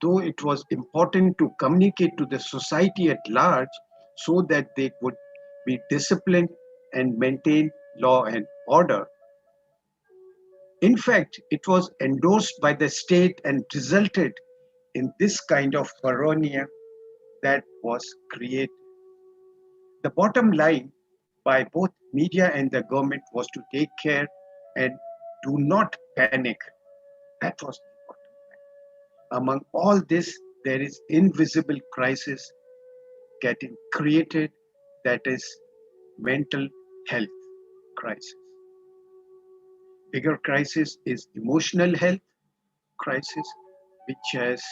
Though it was important to communicate to the society at large so that they would be disciplined and maintain law and order. In fact, it was endorsed by the state and resulted in this kind of paranoia that was created. The bottom line by both media and the government was to take care and do not panic. That was the bottom line. Among all this, there is invisible crisis getting created, that is mental health crisis. Bigger crisis is emotional health crisis, which has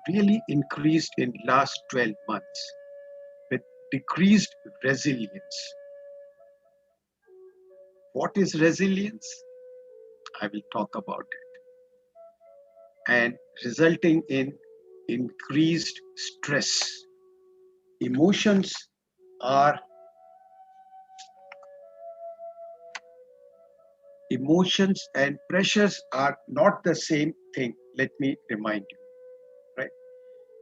really increased in last 12 months with decreased resilience. What is resilience? I will talk about it. And resulting in increased stress. Emotions are Emotions and pressures are not the same thing. Let me remind you, right?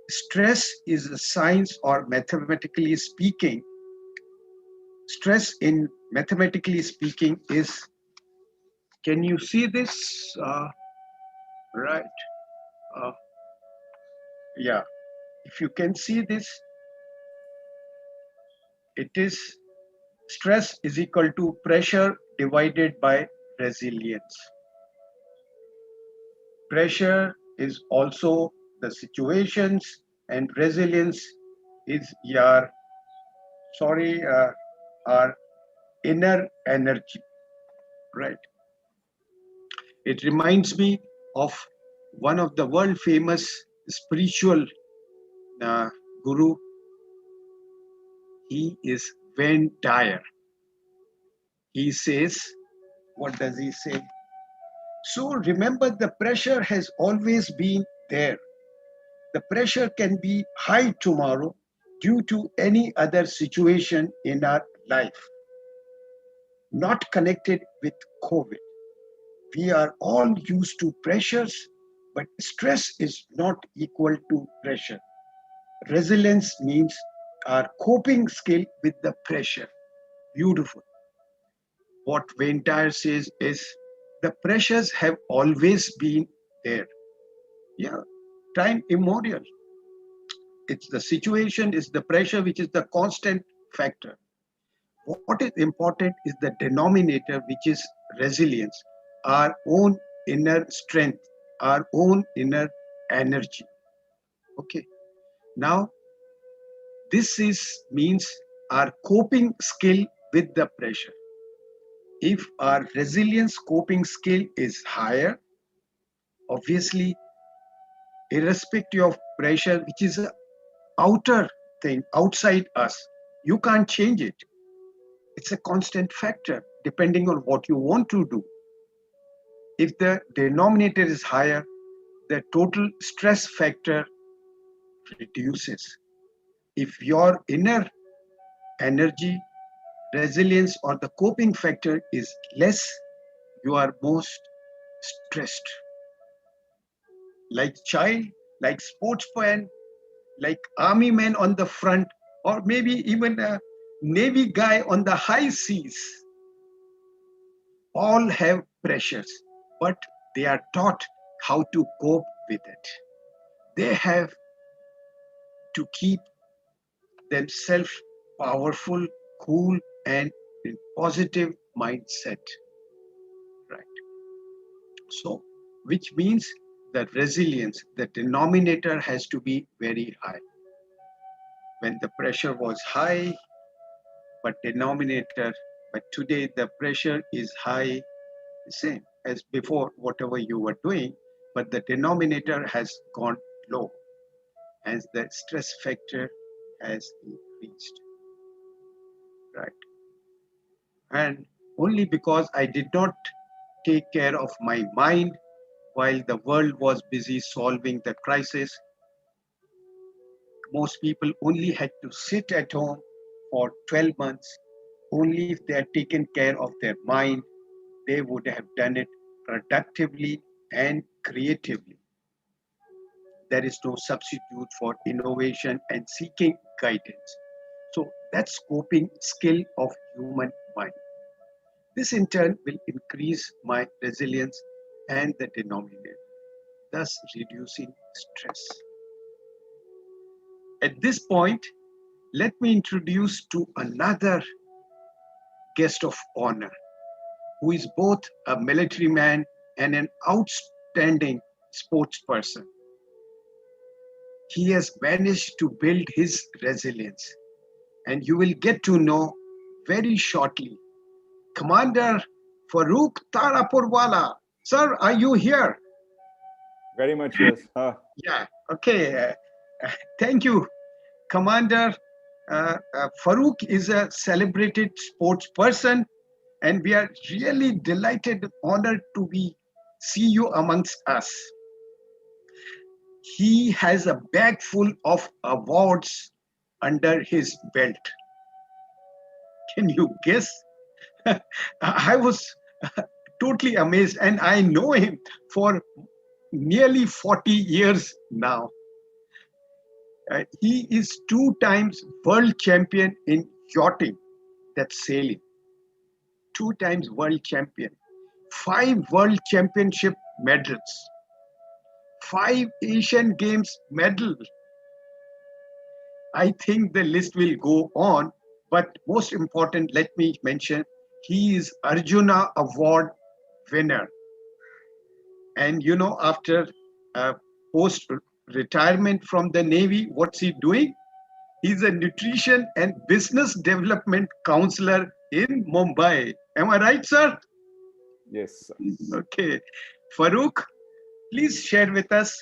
Stress is a science, or mathematically speaking, stress in mathematically speaking is, can you see this? Right. Uh, yeah. If you can see this, it is stress is equal to pressure divided by resilience. Pressure is also the situations, and resilience is your, our inner energy, right? It reminds me of one of the world famous spiritual guru. He is Wayne Dyer. He says, what does he say? So remember, the pressure has always been there. The pressure can be high tomorrow due to any other situation in our life, not connected with COVID. We are all used to pressures, but stress is not equal to pressure. Resilience means our coping skill with the pressure. Beautiful. What Wayne Dyer says is, the pressures have always been there. Yeah, time immemorial. It's the situation, is the pressure, which is the constant factor. What is important is the denominator, which is resilience, our own inner strength, our own inner energy. Okay. Now, this means our coping skill with the pressure. If our resilience coping skill is higher, obviously, irrespective of pressure, which is an outer thing outside us, you can't change it. It's a constant factor depending on what you want to do. If the denominator is higher, the total stress factor reduces. If your inner energy, resilience, or the coping factor is less, you are most stressed. Like child, like sportsman, like army man on the front, or maybe even a Navy guy on the high seas. All have pressures, but they are taught how to cope with it. They have to keep themselves powerful, cool, and in positive mindset. Right. So, which means that resilience, the denominator has to be very high. When the pressure was high, but today the pressure is high, same as before, whatever you were doing, but the denominator has gone low. as the stress factor has increased, right? And only because I did not take care of my mind while the world was busy solving the crisis, most people only had to sit at home for 12 months. Only if they had taken care of their mind, they would have done it productively and creatively. There is no substitute for innovation and seeking guidance. So that's coping skill of human mind. This in turn will increase my resilience and the denominator, thus reducing stress. At this point, let me introduce to another guest of honor, who is both a military man and an outstanding sports person. He has managed to build his resilience, and you will get to know very shortly. Commander Farokh Tarapore. Sir, are you here? Very much, yes. Yeah, okay. Thank you. Commander Farokh is a celebrated sports person, and we are really delighted, honored to see you amongst us. He has a bag full of awards under his belt. Can you guess? I was totally amazed, and I know him for nearly 40 years now. He is 2 times world champion in yachting, that's sailing. 2 times world champion, 5 world championship medals, 5 Asian Games medals. I think the list will go on, but most important, let me mention, he is Arjuna Award winner. And you know, after post-retirement from the Navy, what's he doing? He's a nutrition and business development counselor in Mumbai. Am I right, sir? Yes. Okay. Farokh, please share with us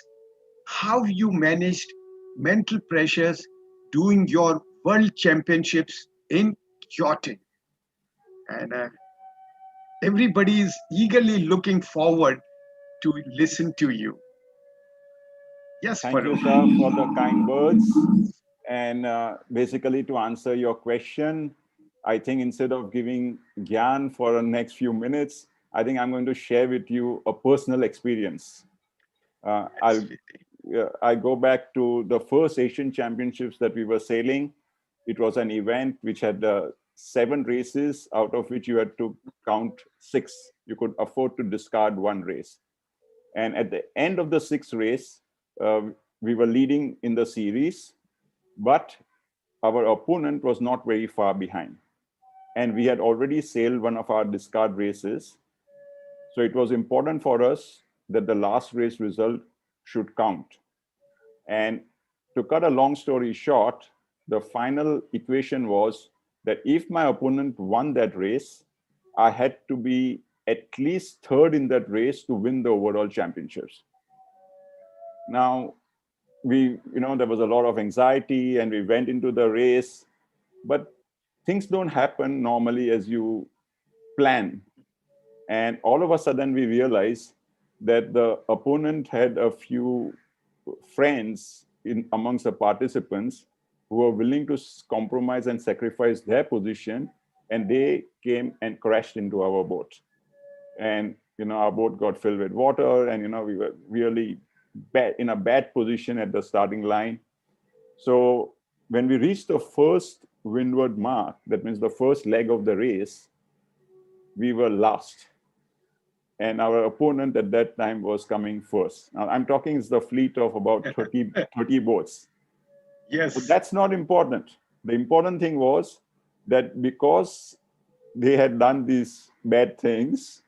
how you managed mental pressures doing your world championships in yachting. And everybody is eagerly looking forward to listen to you. Yes, Thank you, Farokh. sir, for the kind words. And basically, to answer your question, I think instead of giving Gyan for the next few minutes, I think I'm going to share with you a personal experience. I go back to the first Asian Championships that we were sailing. It was an event which had 7 races, out of which you had to count 6. You could afford to discard 1 race. And at the end of the 6th race, we were leading in the series, but our opponent was not very far behind. And we had already sailed one of our discard races. So it was important for us that the last race result should count. And to cut a long story short, the final equation was that if my opponent won that race, I had to be at least 3rd in that race to win the overall championships. Now, there was a lot of anxiety and we went into the race, but things don't happen normally as you plan. And all of a sudden we realized that the opponent had a few friends amongst the participants who were willing to compromise and sacrifice their position, and they came and crashed into our boat. And our boat got filled with water, and we were really in a bad position at the starting line. So when we reached the first windward mark, that means the first leg of the race, we were last. And our opponent at that time was coming first. Now I'm talking it's the fleet of about 30 boats. Yes. But that's not important. The important thing was that because they had done these bad things,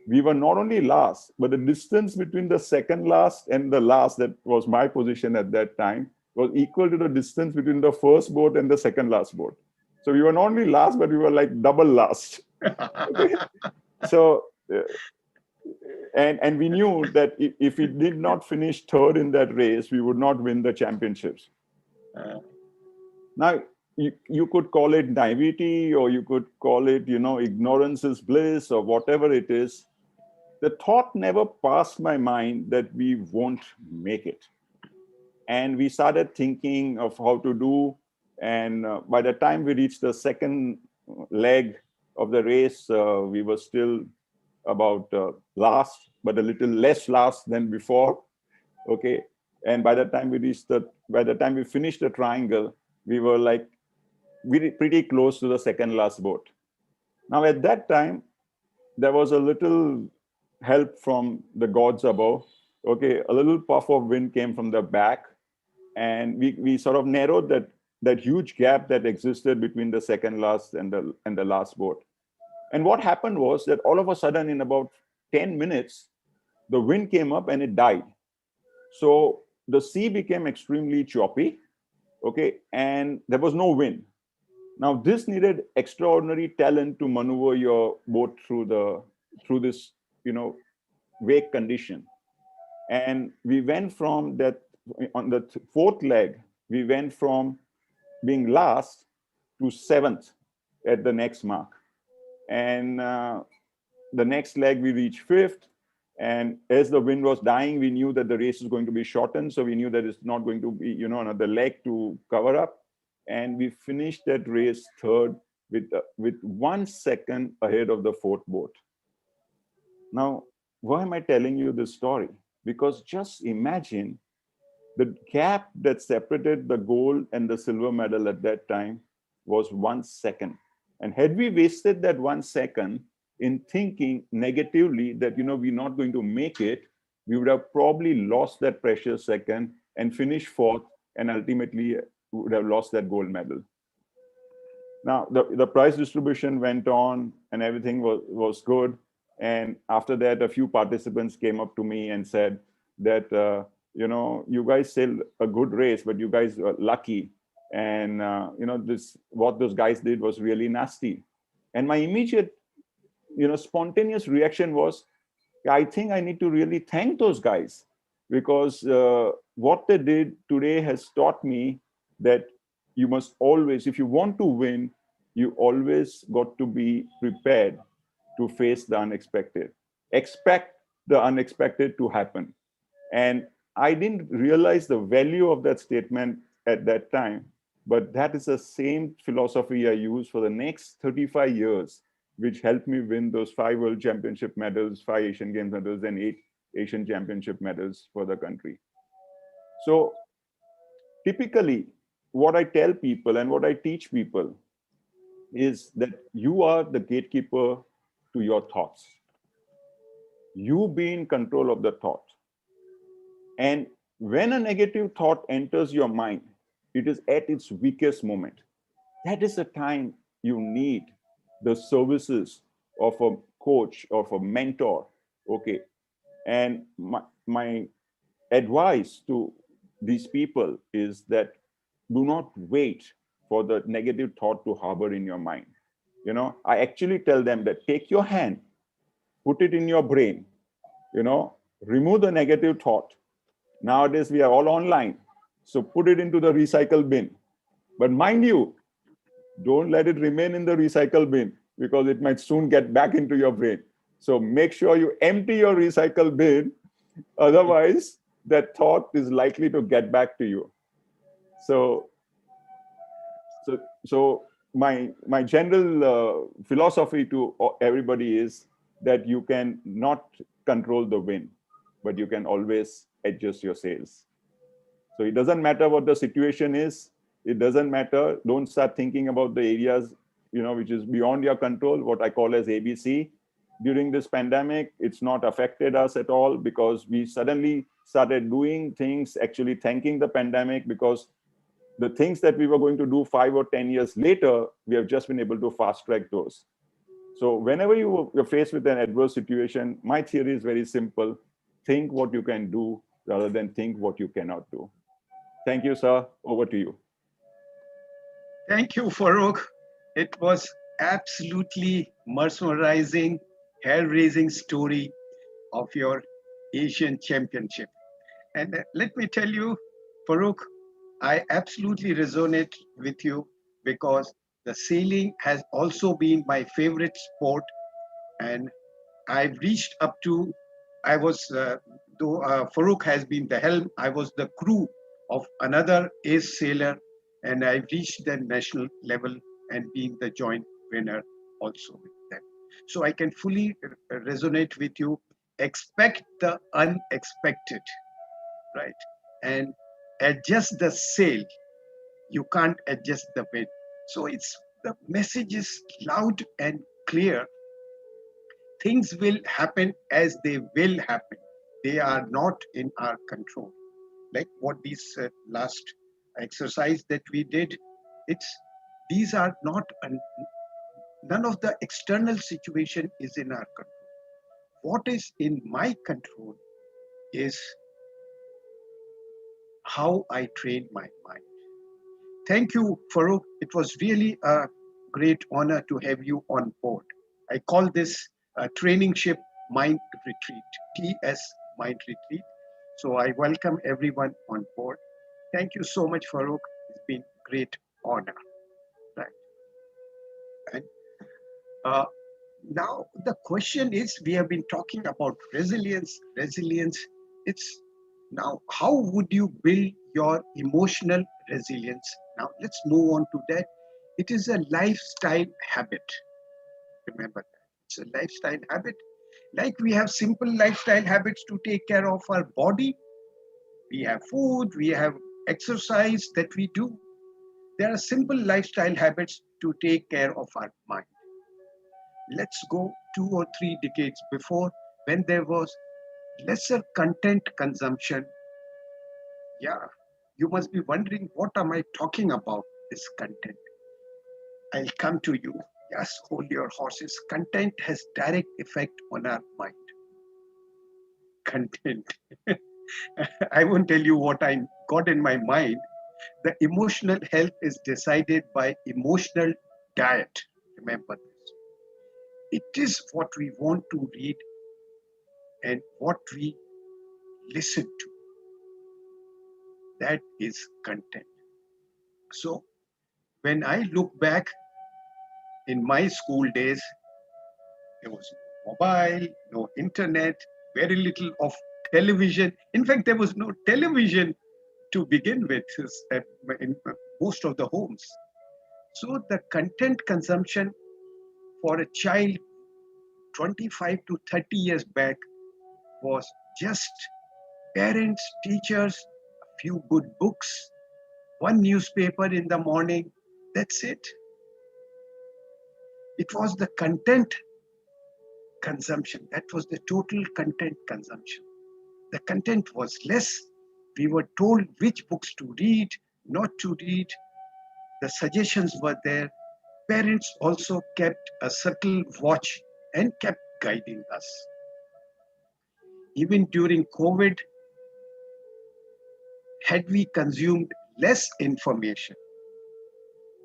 we were not only last, but the distance between the second last and the last, that was my position at that time, was equal to the distance between the first boat and the second last boat. So we were not only last, but we were like double last. Okay? So and we knew that if we did not finish third in that race, we would not win the championships. Now, you could call it naivety, or you could call it, ignorance is bliss, or whatever it is. The thought never passed my mind that we won't make it. And we started thinking of how to do. And by the time we reached the second leg of the race, we were still about last, but a little less last than before. Okay. And by the time we finished the triangle, we were like pretty close to the second last boat. Now, at that time, there was a little help from the gods above. Okay. A little puff of wind came from the back, and we sort of narrowed that huge gap that existed between the second last and the last boat. And what happened was that all of a sudden, in about 10 minutes, the wind came up and it died. So the sea became extremely choppy, okay, and there was no wind. Now, this needed extraordinary talent to maneuver your boat through this, wake condition. And we went from that, on the fourth leg, we went from being last to seventh at the next mark. And the next leg, we reached fifth. And as the wind was dying, we knew that the race is going to be shortened. So we knew that it's not going to be, another leg to cover up. And we finished that race third with 1 second ahead of the fourth boat. Now, why am I telling you this story? Because just imagine the gap that separated the gold and the silver medal at that time was 1 second. And had we wasted that 1 second in thinking negatively that, we're not going to make it, we would have probably lost that precious second and finished fourth, and ultimately would have lost that gold medal. Now, the prize distribution went on and everything was good. And after that, a few participants came up to me and said that, you guys sailed a good race, but you guys were lucky. And, what those guys did was really nasty. And my immediate, spontaneous reaction was, I think I need to really thank those guys, because what they did today has taught me that you must always, if you want to win, you always got to be prepared to face the unexpected. Expect the unexpected to happen. And I didn't realize the value of that statement at that time, but that is the same philosophy I use for the next 35 years, which helped me win those 5 World Championship medals, 5 Asian Games medals, and 8 Asian Championship medals for the country. So typically, what I tell people and what I teach people is that you are the gatekeeper to your thoughts. You be in control of the thought. And when a negative thought enters your mind, it is at its weakest moment. That is the time you need the services of a coach or of a mentor. Okay. And my advice to these people is that do not wait for the negative thought to harbor in your mind. I actually tell them that take your hand, put it in your brain, remove the negative thought. Nowadays, we are all online. So put it into the recycle bin. But mind you, don't let it remain in the recycle bin, because it might soon get back into your brain. So make sure you empty your recycle bin. Otherwise, that thought is likely to get back to you. So my general philosophy to everybody is that you can not control the wind, but you can always adjust your sails. So it doesn't matter what the situation is. It doesn't matter. Don't start thinking about the areas, which is beyond your control, what I call as ABC. During this pandemic, it's not affected us at all, because we suddenly started doing things, actually thanking the pandemic, because the things that we were going to do 5 or 10 years later, we have just been able to fast track those. So whenever you're faced with an adverse situation, my theory is very simple. Think what you can do rather than think what you cannot do. Thank you, sir. Over to you. Thank you, Farokh. It was absolutely mesmerizing, hair-raising story. of your Asian Championship. And let me tell you, Farokh, I absolutely resonate with you because the sailing has also been my favorite sport, and I've reached up to, I was, though Farokh has been the helm, I was the crew of another ace sailor, and I reached the national level and being the joint winner also with them. So I can fully resonate with you. Expect the unexpected, right? And adjust the sail. You can't adjust the wind. So it's the message is loud and clear. Things will happen as they will happen. They are not in our control. Like what these last exercise that we did, these are not, none of the external situation is in our control. What is in my control is how I train my mind. Thank you, Farokh. It was really a great honor to have you on board. I call this a training ship Mind Retreat, TS Mind Retreat. So I welcome everyone on board. Thank you so much, Farokh. It's been great honor. Right. And now the question is, we have been talking about resilience. It's now, how would you build your emotional resilience? Now let's move on to that. It is a lifestyle habit. Remember that. It's a lifestyle habit. Like we have simple lifestyle habits to take care of our body. We have food, we have exercise that we do. There are simple lifestyle habits to take care of our mind. Let's go 2 or 3 decades before, when there was lesser content consumption. Yeah, you must be wondering, what am I talking about, this content? I'll come to you. Yes, hold your horses. Content has direct effect on our mind. Content. I won't tell you what I got in my mind. The emotional health is decided by emotional diet. Remember this. It is what we want to read and what we listen to. That is content. So when I look back in my school days, there was no mobile, no internet, very little of television. In fact, there was no television to begin with in most of the homes. So the content consumption for a child 25 to 30 years back was just parents, teachers, a few good books, one newspaper in the morning. That's it. It was the content consumption. That was the total content consumption. The content was less. We were told which books to read, not to read. The suggestions were there. Parents also kept a subtle watch and kept guiding us. Even during COVID, had we consumed less information,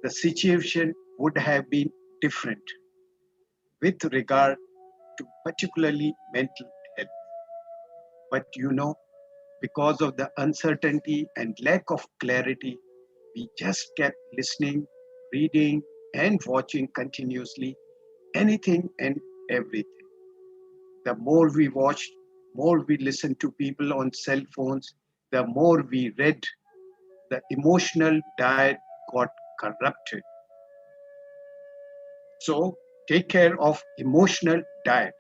the situation would have been different with regard to particularly mental health. But you know, because of the uncertainty and lack of clarity, we just kept listening, reading, and watching continuously anything and everything. The more we watched, more we listened to people on cell phones, the more we read, the emotional diet got corrupted. So take care of emotional diet.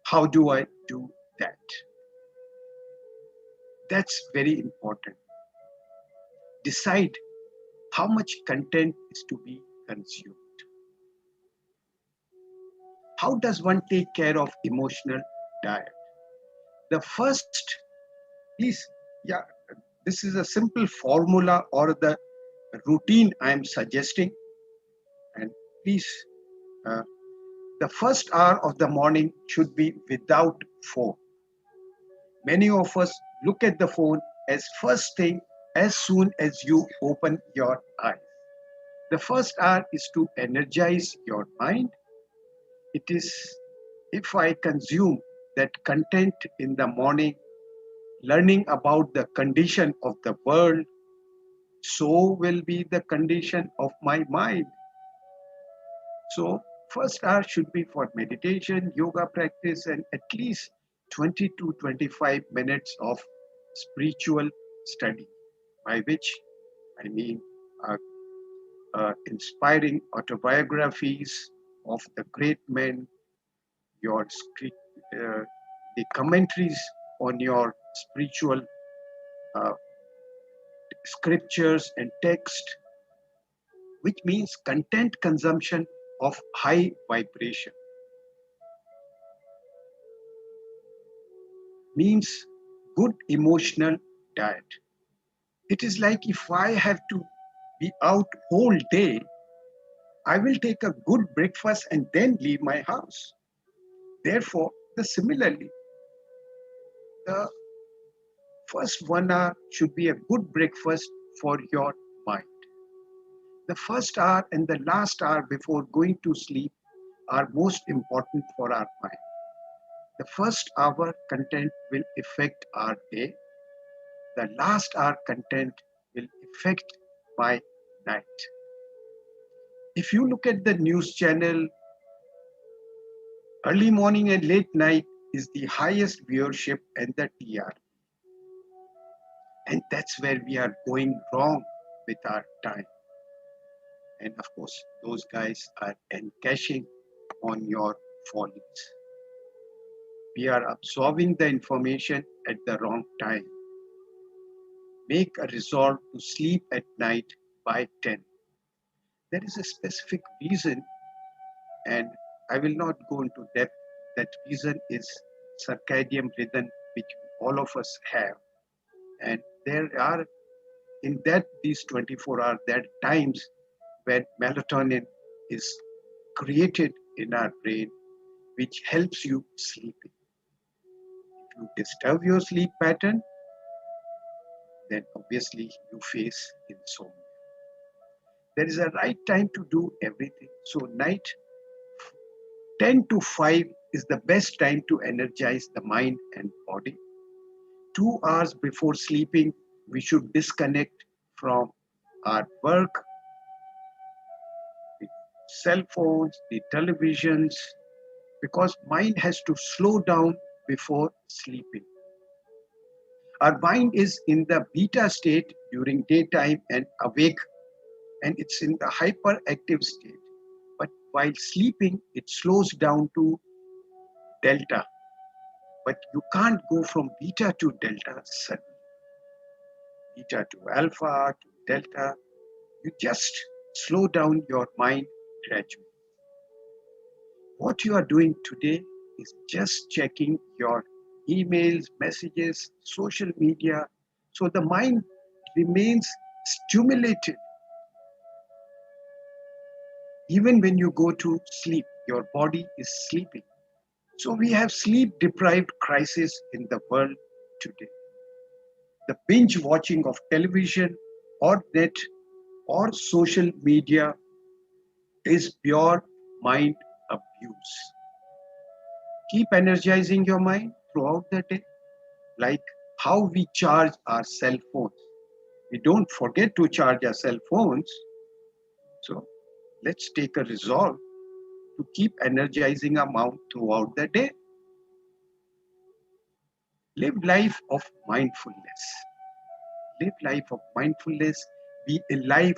How do I do that? That's very important. Decide how much content is to be consumed. How does one take care of emotional diet? The first, please, yeah, this is a simple formula or the routine I am suggesting. And please, the first hour of the morning should be without phone. Many of us look at the phone as first thing as soon as you open your eyes. The first hour is to energize your mind. It is, if I consume that content in the morning, learning about the condition of the world, so will be the condition of my mind. So first hour should be for meditation, yoga practice, and at least 20 to 25 minutes of spiritual study, by which I mean inspiring autobiographies of the great men, your the commentaries on your spiritual uh, scriptures and text, which means content consumption of high vibration, means good emotional diet. It is like if I have to be out whole day, I will take a good breakfast and then leave my house. Therefore, similarly, the first 1 hour should be a good breakfast for your mind. The first hour and the last hour before going to sleep are most important for our mind. The first hour content will affect our day. The last hour content will affect my night. If you look at the news channel, early morning and late night is the highest viewership and the TR. And that's where we are going wrong with our time. And of course, those guys are encashing on your follies. We are absorbing the information at the wrong time. Make a resolve to sleep at night by 10. There is a specific reason, and I will not go into depth. That reason is circadian rhythm, which all of us have. And there are, in that these 24 hours, there are times when melatonin is created in our brain, which helps you sleeping. If you disturb your sleep pattern, then obviously you face insomnia. There is a right time to do everything. So night 10 to 5 is the best time to energize the mind and body. 2 hours before sleeping, we should disconnect from our work, the cell phones, the televisions, because mind has to slow down before sleeping. Our mind is in the beta state during daytime and awake, and it's in the hyperactive state. But while sleeping, it slows down to delta. But you can't go from beta to delta suddenly. Beta to alpha to delta. You just slow down your mind gradually. What you are doing today is just checking your emails, messages, social media. So the mind remains stimulated. Even when you go to sleep, your body is sleeping. So we have sleep-deprived crisis in the world today. The binge watching of television or net or social media is pure mind abuse. Keep energizing your mind throughout the day, like how we charge our cell phones. We don't forget to charge our cell phones. So let's take a resolve to keep energizing our mind throughout the day. Live life of mindfulness. Live life of mindfulness. Be alive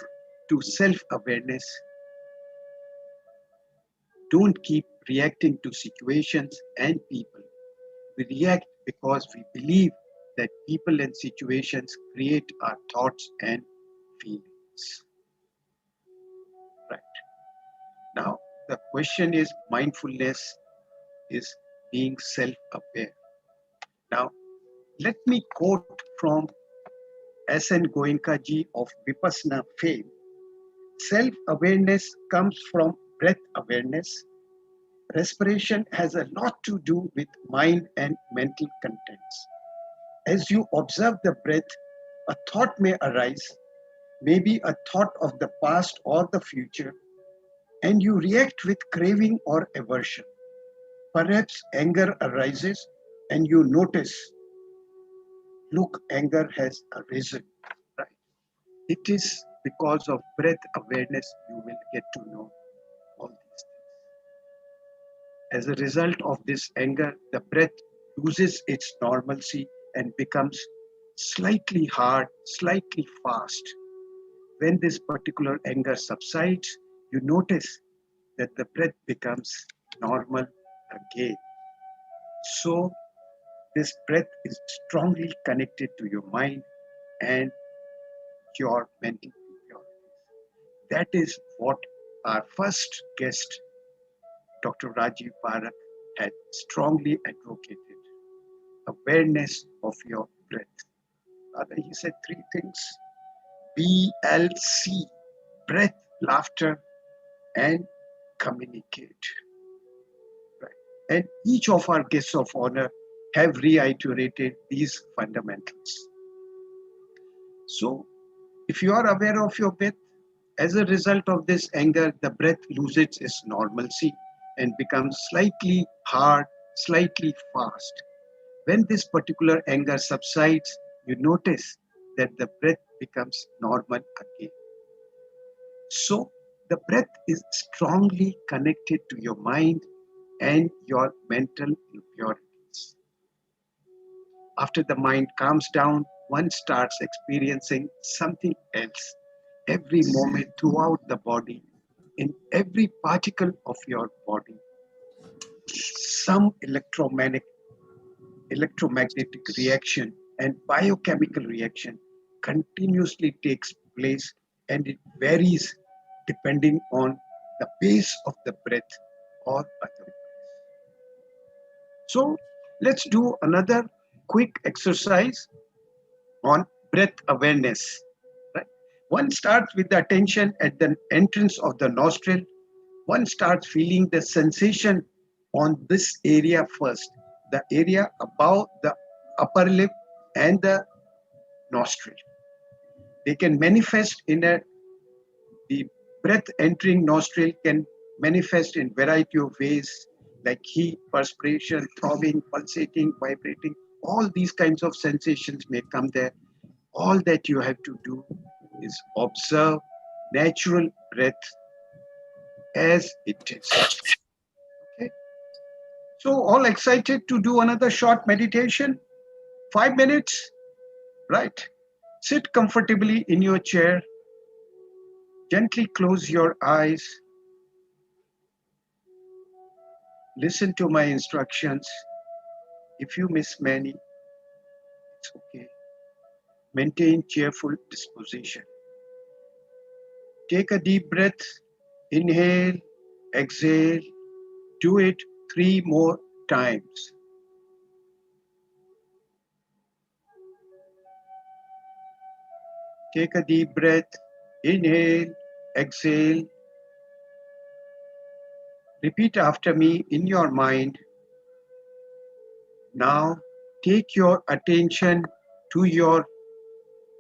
to self-awareness. Don't keep reacting to situations and people. We react because we believe that people and situations create our thoughts and feelings. Right. Now, the question is, mindfulness is being self-aware. Now, let me quote from S.N. Goenka ji of Vipassana fame. Self-awareness comes from breath awareness. Respiration has a lot to do with mind and mental contents. As you observe the breath, a thought may arise, maybe a thought of the past or the future, and you react with craving or aversion. Perhaps anger arises and you notice, look, anger has arisen. Right? It is because of breath awareness you will get to know all these things. As a result of this anger, the breath loses its normalcy and becomes slightly hard, slightly fast. When this particular anger subsides, you notice that the breath becomes normal again. So this breath is strongly connected to your mind and your mental impurities. That is what our first guest, Dr. Rajiv Parekh, had strongly advocated. Awareness of your breath. He said three things: BLC, breath, laughter, and communicate. Right. And each of our guests of honor have reiterated these fundamentals. So, if you are aware of your breath, as a result of this anger, the breath loses its normalcy and becomes slightly hard, slightly fast. When this particular anger subsides, you notice that the breath becomes normal again. So the breath is strongly connected to your mind and your mental impurities. After the mind calms down, one starts experiencing something else every moment throughout the body, in every particle of your body. Some electromagnetic reaction and biochemical reaction continuously takes place, and it varies depending on the pace of the breath or otherwise. So let's do another quick exercise on breath awareness. Right? One starts with the attention at the entrance of the nostril. One starts feeling the sensation on this area first, the area above the upper lip and the nostril. They can manifest the breath entering nostril can manifest in variety of ways, like heat, perspiration, throbbing, pulsating, vibrating. All these kinds of sensations may come there. All that you have to do is observe natural breath as it is. Okay. So all excited to do another short meditation? 5 minutes, right? Sit comfortably in your chair. Gently close your eyes. Listen to my instructions. If you miss many, it's okay. Maintain cheerful disposition. Take a deep breath. Inhale, exhale. Do it 3 more times. Take a deep breath. Inhale, exhale. Repeat after me in your mind. Now take your attention to your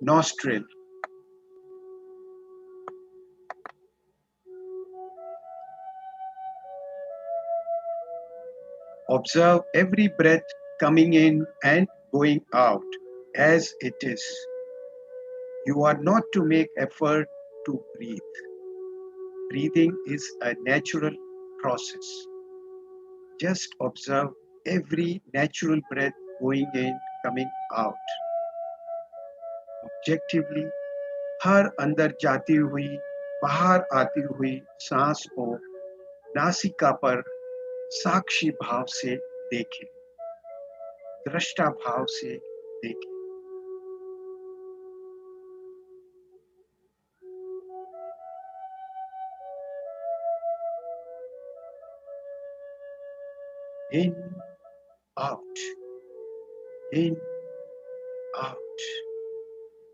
nostril. Observe every breath coming in and going out as it is. You are not to make effort to breathe. Breathing is a natural process. Just observe every natural breath going in, coming out. Objectively, हर अंदर जाती हुई, बाहर आती हुई सांस को नासिका पर साक्षी भाव से देखें, दृष्टा भाव से देखें. In, out, in, out.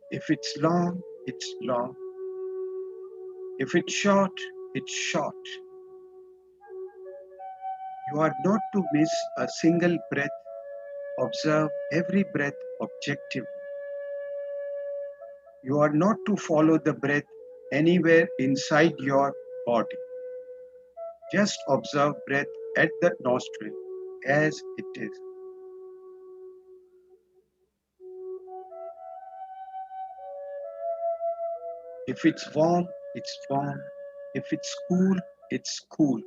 If it's long, it's long. If it's short, it's short. You are not to miss a single breath. Observe every breath objectively. You are not to follow the breath anywhere inside your body. Just observe breath at the nostril as it is. If it's warm, it's warm. If it's cool, it's cool.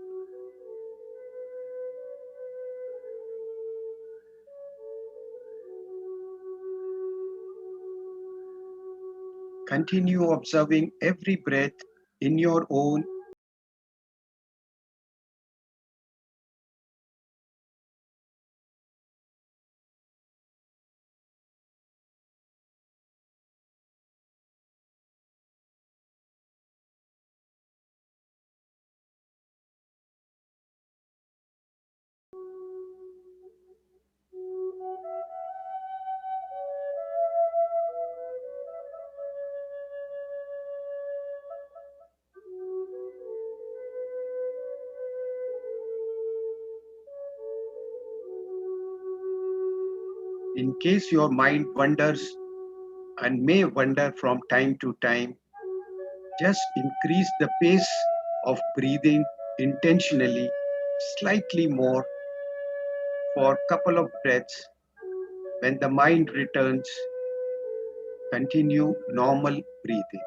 Continue observing every breath in your own in case your mind wanders and may wander from time to time, just increase the pace of breathing intentionally slightly more for a couple of breaths. When the mind returns, continue normal breathing.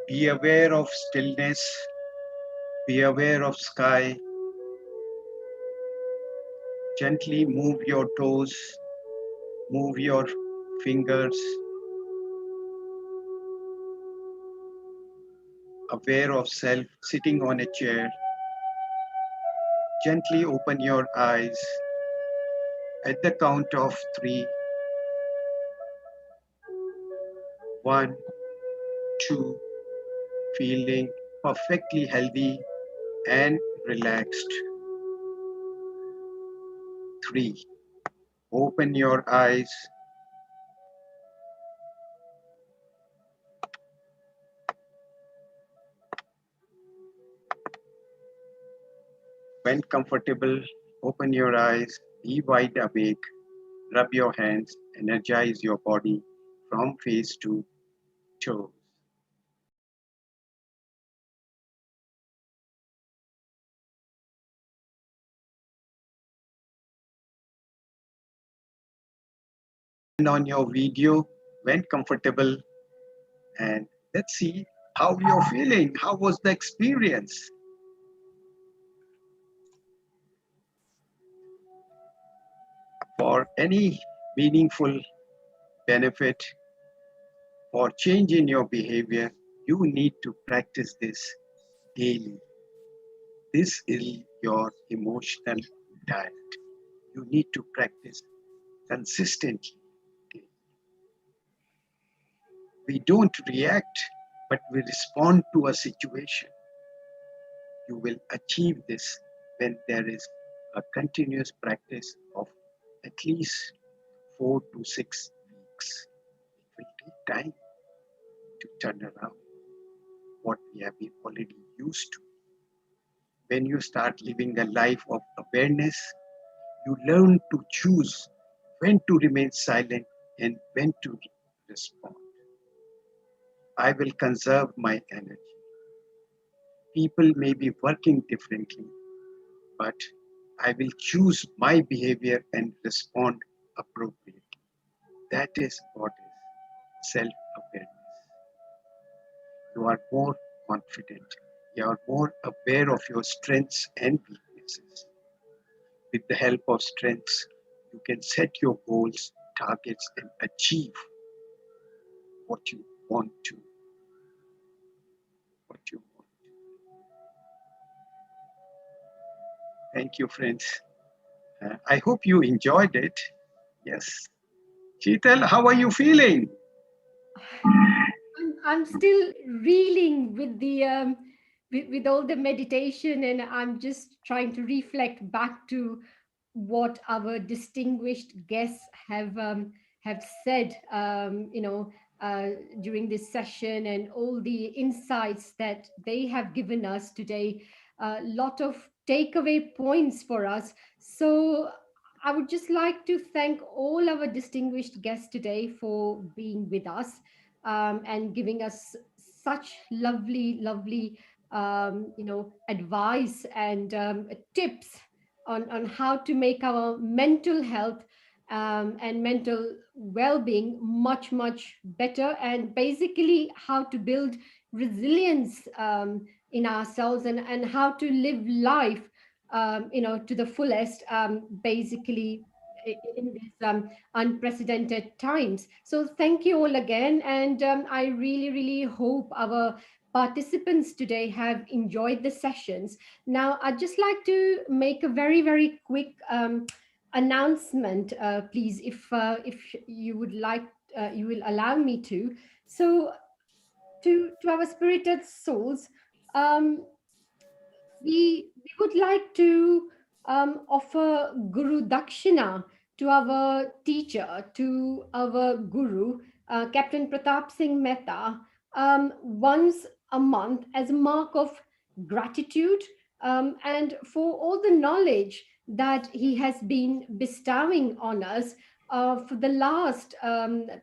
Be aware of stillness, be aware of sky. Gently move your toes, move your fingers, aware of self sitting on a chair. Gently open your eyes at the count of 3. 1, 2, feeling perfectly healthy and relaxed. 3, open your eyes. When comfortable, open your eyes, be wide awake, rub your hands, energize your body from face to toes. And on your video when comfortable, and let's see how you're feeling. How was the experience? For any meaningful benefit or change in your behavior, you need to practice this daily. This is your emotional diet. You need to practice consistently. We don't react, but we respond to a situation. You will achieve this when there is a continuous practice of at least 4 to 6 weeks. It will take time to turn around. what we have been already used to. When you start living a life of awareness, you learn to choose when to remain silent and when to respond. I will conserve my energy. People may be working differently, but I will choose my behavior and respond appropriately. That is what is self-awareness. You are more confident. You are more aware of your strengths and weaknesses. With the help of strengths, you can set your goals, targets, and achieve what you want to. What you want. Thank you, friends. I hope you enjoyed it. Yes. Sheetal, how are you feeling? I'm still reeling with the with all the meditation, and I'm just trying to reflect back to what our distinguished guests have said, during this session, and all the insights that they have given us today. A lot of takeaway points for us. So I would just like to thank all our distinguished guests today for being with us, and giving us such lovely advice and tips on how to make our mental health and mental well-being much better, and basically how to build resilience in ourselves, and how to live life to the fullest, basically in these unprecedented times. So thank you all again, and I really hope our participants today have enjoyed the sessions. Now, I'd just like to make a very quick announcement, please, if you would like, you will allow me to. So, to our spirited souls, um, we would like to offer Guru Dakshina to our teacher, to our Guru, Captain Pratap Singh Mehta, once a month as a mark of gratitude, and for all the knowledge that he has been bestowing on us for the last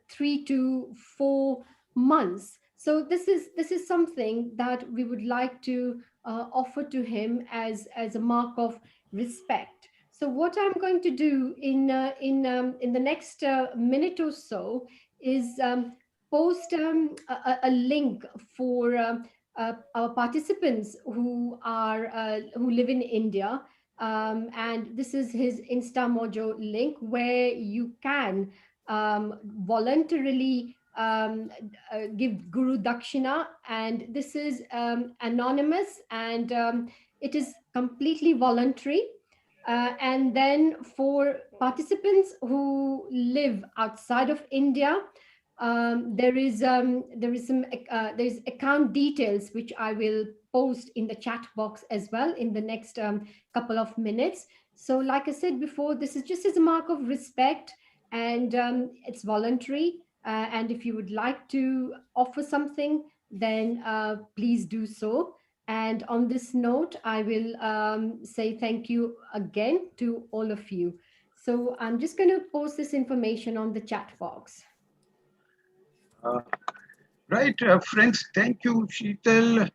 3 to 4 months. So this is something that we would like to offer to him as a mark of respect. So what I'm going to do in the next minute or so is post a link for our participants who live in India, and this is his Insta Mojo link, where you can voluntarily give Guru Dakshina, and this is anonymous, and it is completely voluntary. And then for participants who live outside of India, there's account details which I will post in the chat box as well in the next couple of minutes. So, like I said before, this is just as a mark of respect, and it's voluntary. And if you would like to offer something, then please do so. And on this note, I will say thank you again to all of you. So I'm just going to post this information on the chat box. Right, friends, thank you, Sheetal.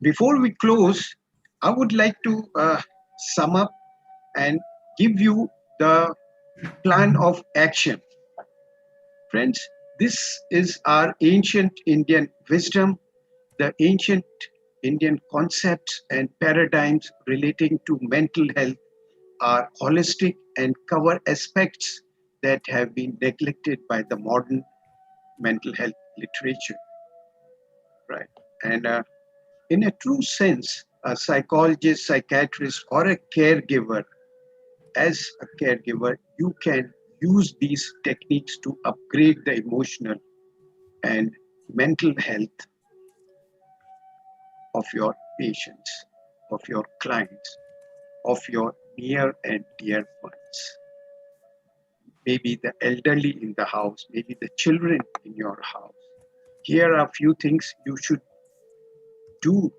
Before we close, I would like to sum up and give you the plan of action. Friends, this is our ancient Indian wisdom, the ancient Indian concepts and paradigms relating to mental health are holistic and cover aspects that have been neglected by the modern mental health literature. Right. And in a true sense, a psychologist, psychiatrist, or a caregiver, as a caregiver, you can use these techniques to upgrade the emotional and mental health of your patients, of your clients, of your near and dear ones. Maybe the elderly in the house, maybe the children in your house. Here are a few things you should do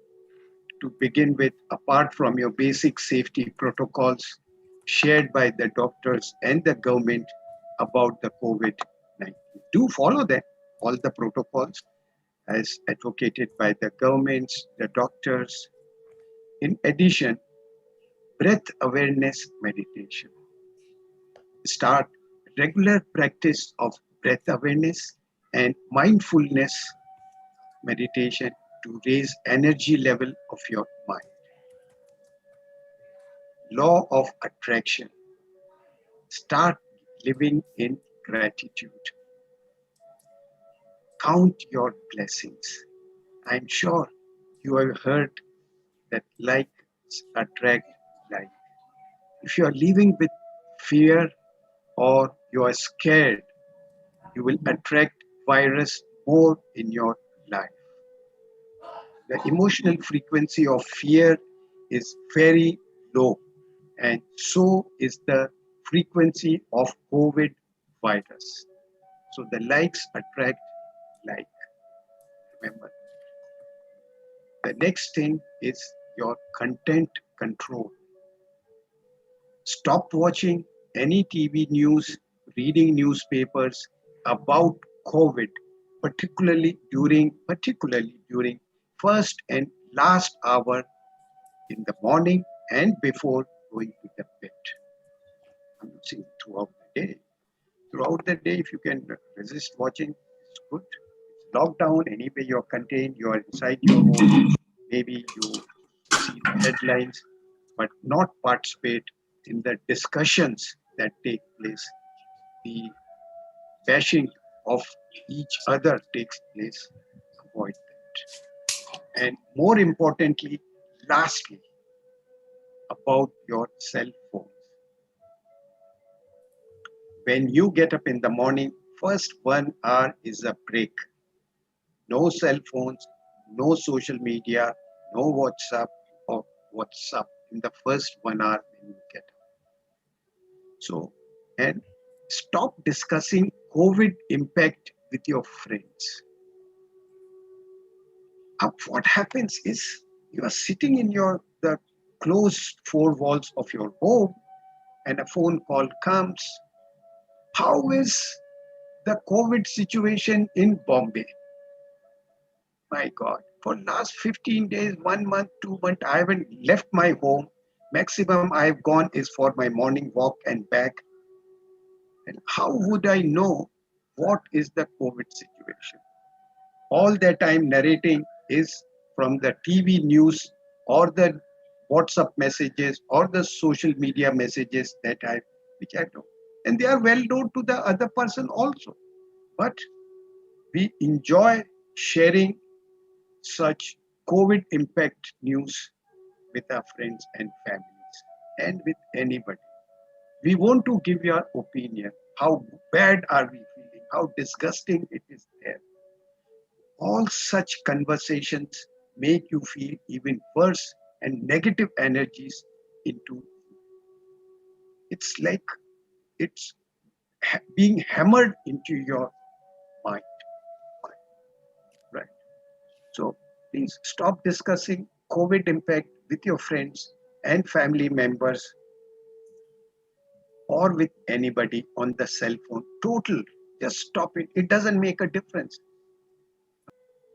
to begin with, apart from your basic safety protocols shared by the doctors and the government about the COVID-19. Do follow them, all the protocols as advocated by the governments, the doctors. In addition, breath awareness meditation. Start regular practice of breath awareness and mindfulness meditation to raise energy level of your mind. Law of attraction. Start living in gratitude. Count your blessings. I'm sure you have heard that likes attract like. If you are living with fear or you are scared, you will attract virus more in your life. The emotional frequency of fear is very low, and so is the frequency of COVID virus. So the likes attract like. Remember. The next thing is your content control. Stop watching any TV news, reading newspapers about COVID, particularly during first and last hour in the morning and before going to the bed. I'm not saying throughout the day. Throughout the day, if you can resist watching, it's good. It's lockdown, anyway you're contained, you're inside your home. Maybe you see the headlines, but not participate in the discussions that take place. The bashing of each other takes place. Avoid that. And more importantly, lastly, about your cell phones. When you get up in the morning, first 1 hour is a break. No cell phones, no social media, no WhatsApp or WhatsApp in the first 1 hour when you get up. So, and stop discussing COVID impact with your friends. What happens is you are sitting in the closed four walls of your home and a phone call comes. How is the COVID situation in Bombay? My God, for last 15 days, 1 month, 2 months, I haven't left my home. Maximum I've gone is for my morning walk and back. And how would I know what is the COVID situation? All that I'm narrating is from the TV news or the WhatsApp messages or the social media messages which I know. And they are well known to the other person also. But we enjoy sharing such COVID impact news with our friends and families and with anybody. We want to give your opinion. How bad are we feeling? How disgusting it is there. All such conversations make you feel even worse and negative energies into you. It's like it's being hammered into your mind. Right. So please stop discussing COVID impact with your friends and family members or with anybody on the cell phone. Total, just stop it. It doesn't make a difference.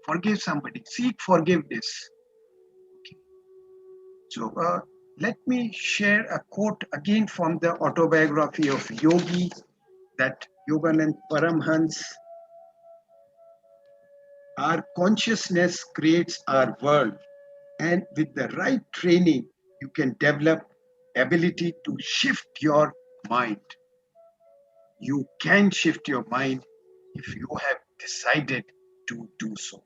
Forgive somebody, seek forgiveness. Okay. So let me share a quote again from the autobiography of Yogi, that Yoganand Paramhans. Our consciousness creates our world, and with the right training, you can develop ability to shift your mind. You can shift your mind if you have decided to do so.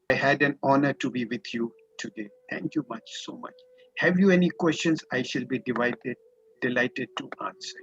I had an honor to be with you today. Thank you so much. Have you any questions? I shall be delighted to answer.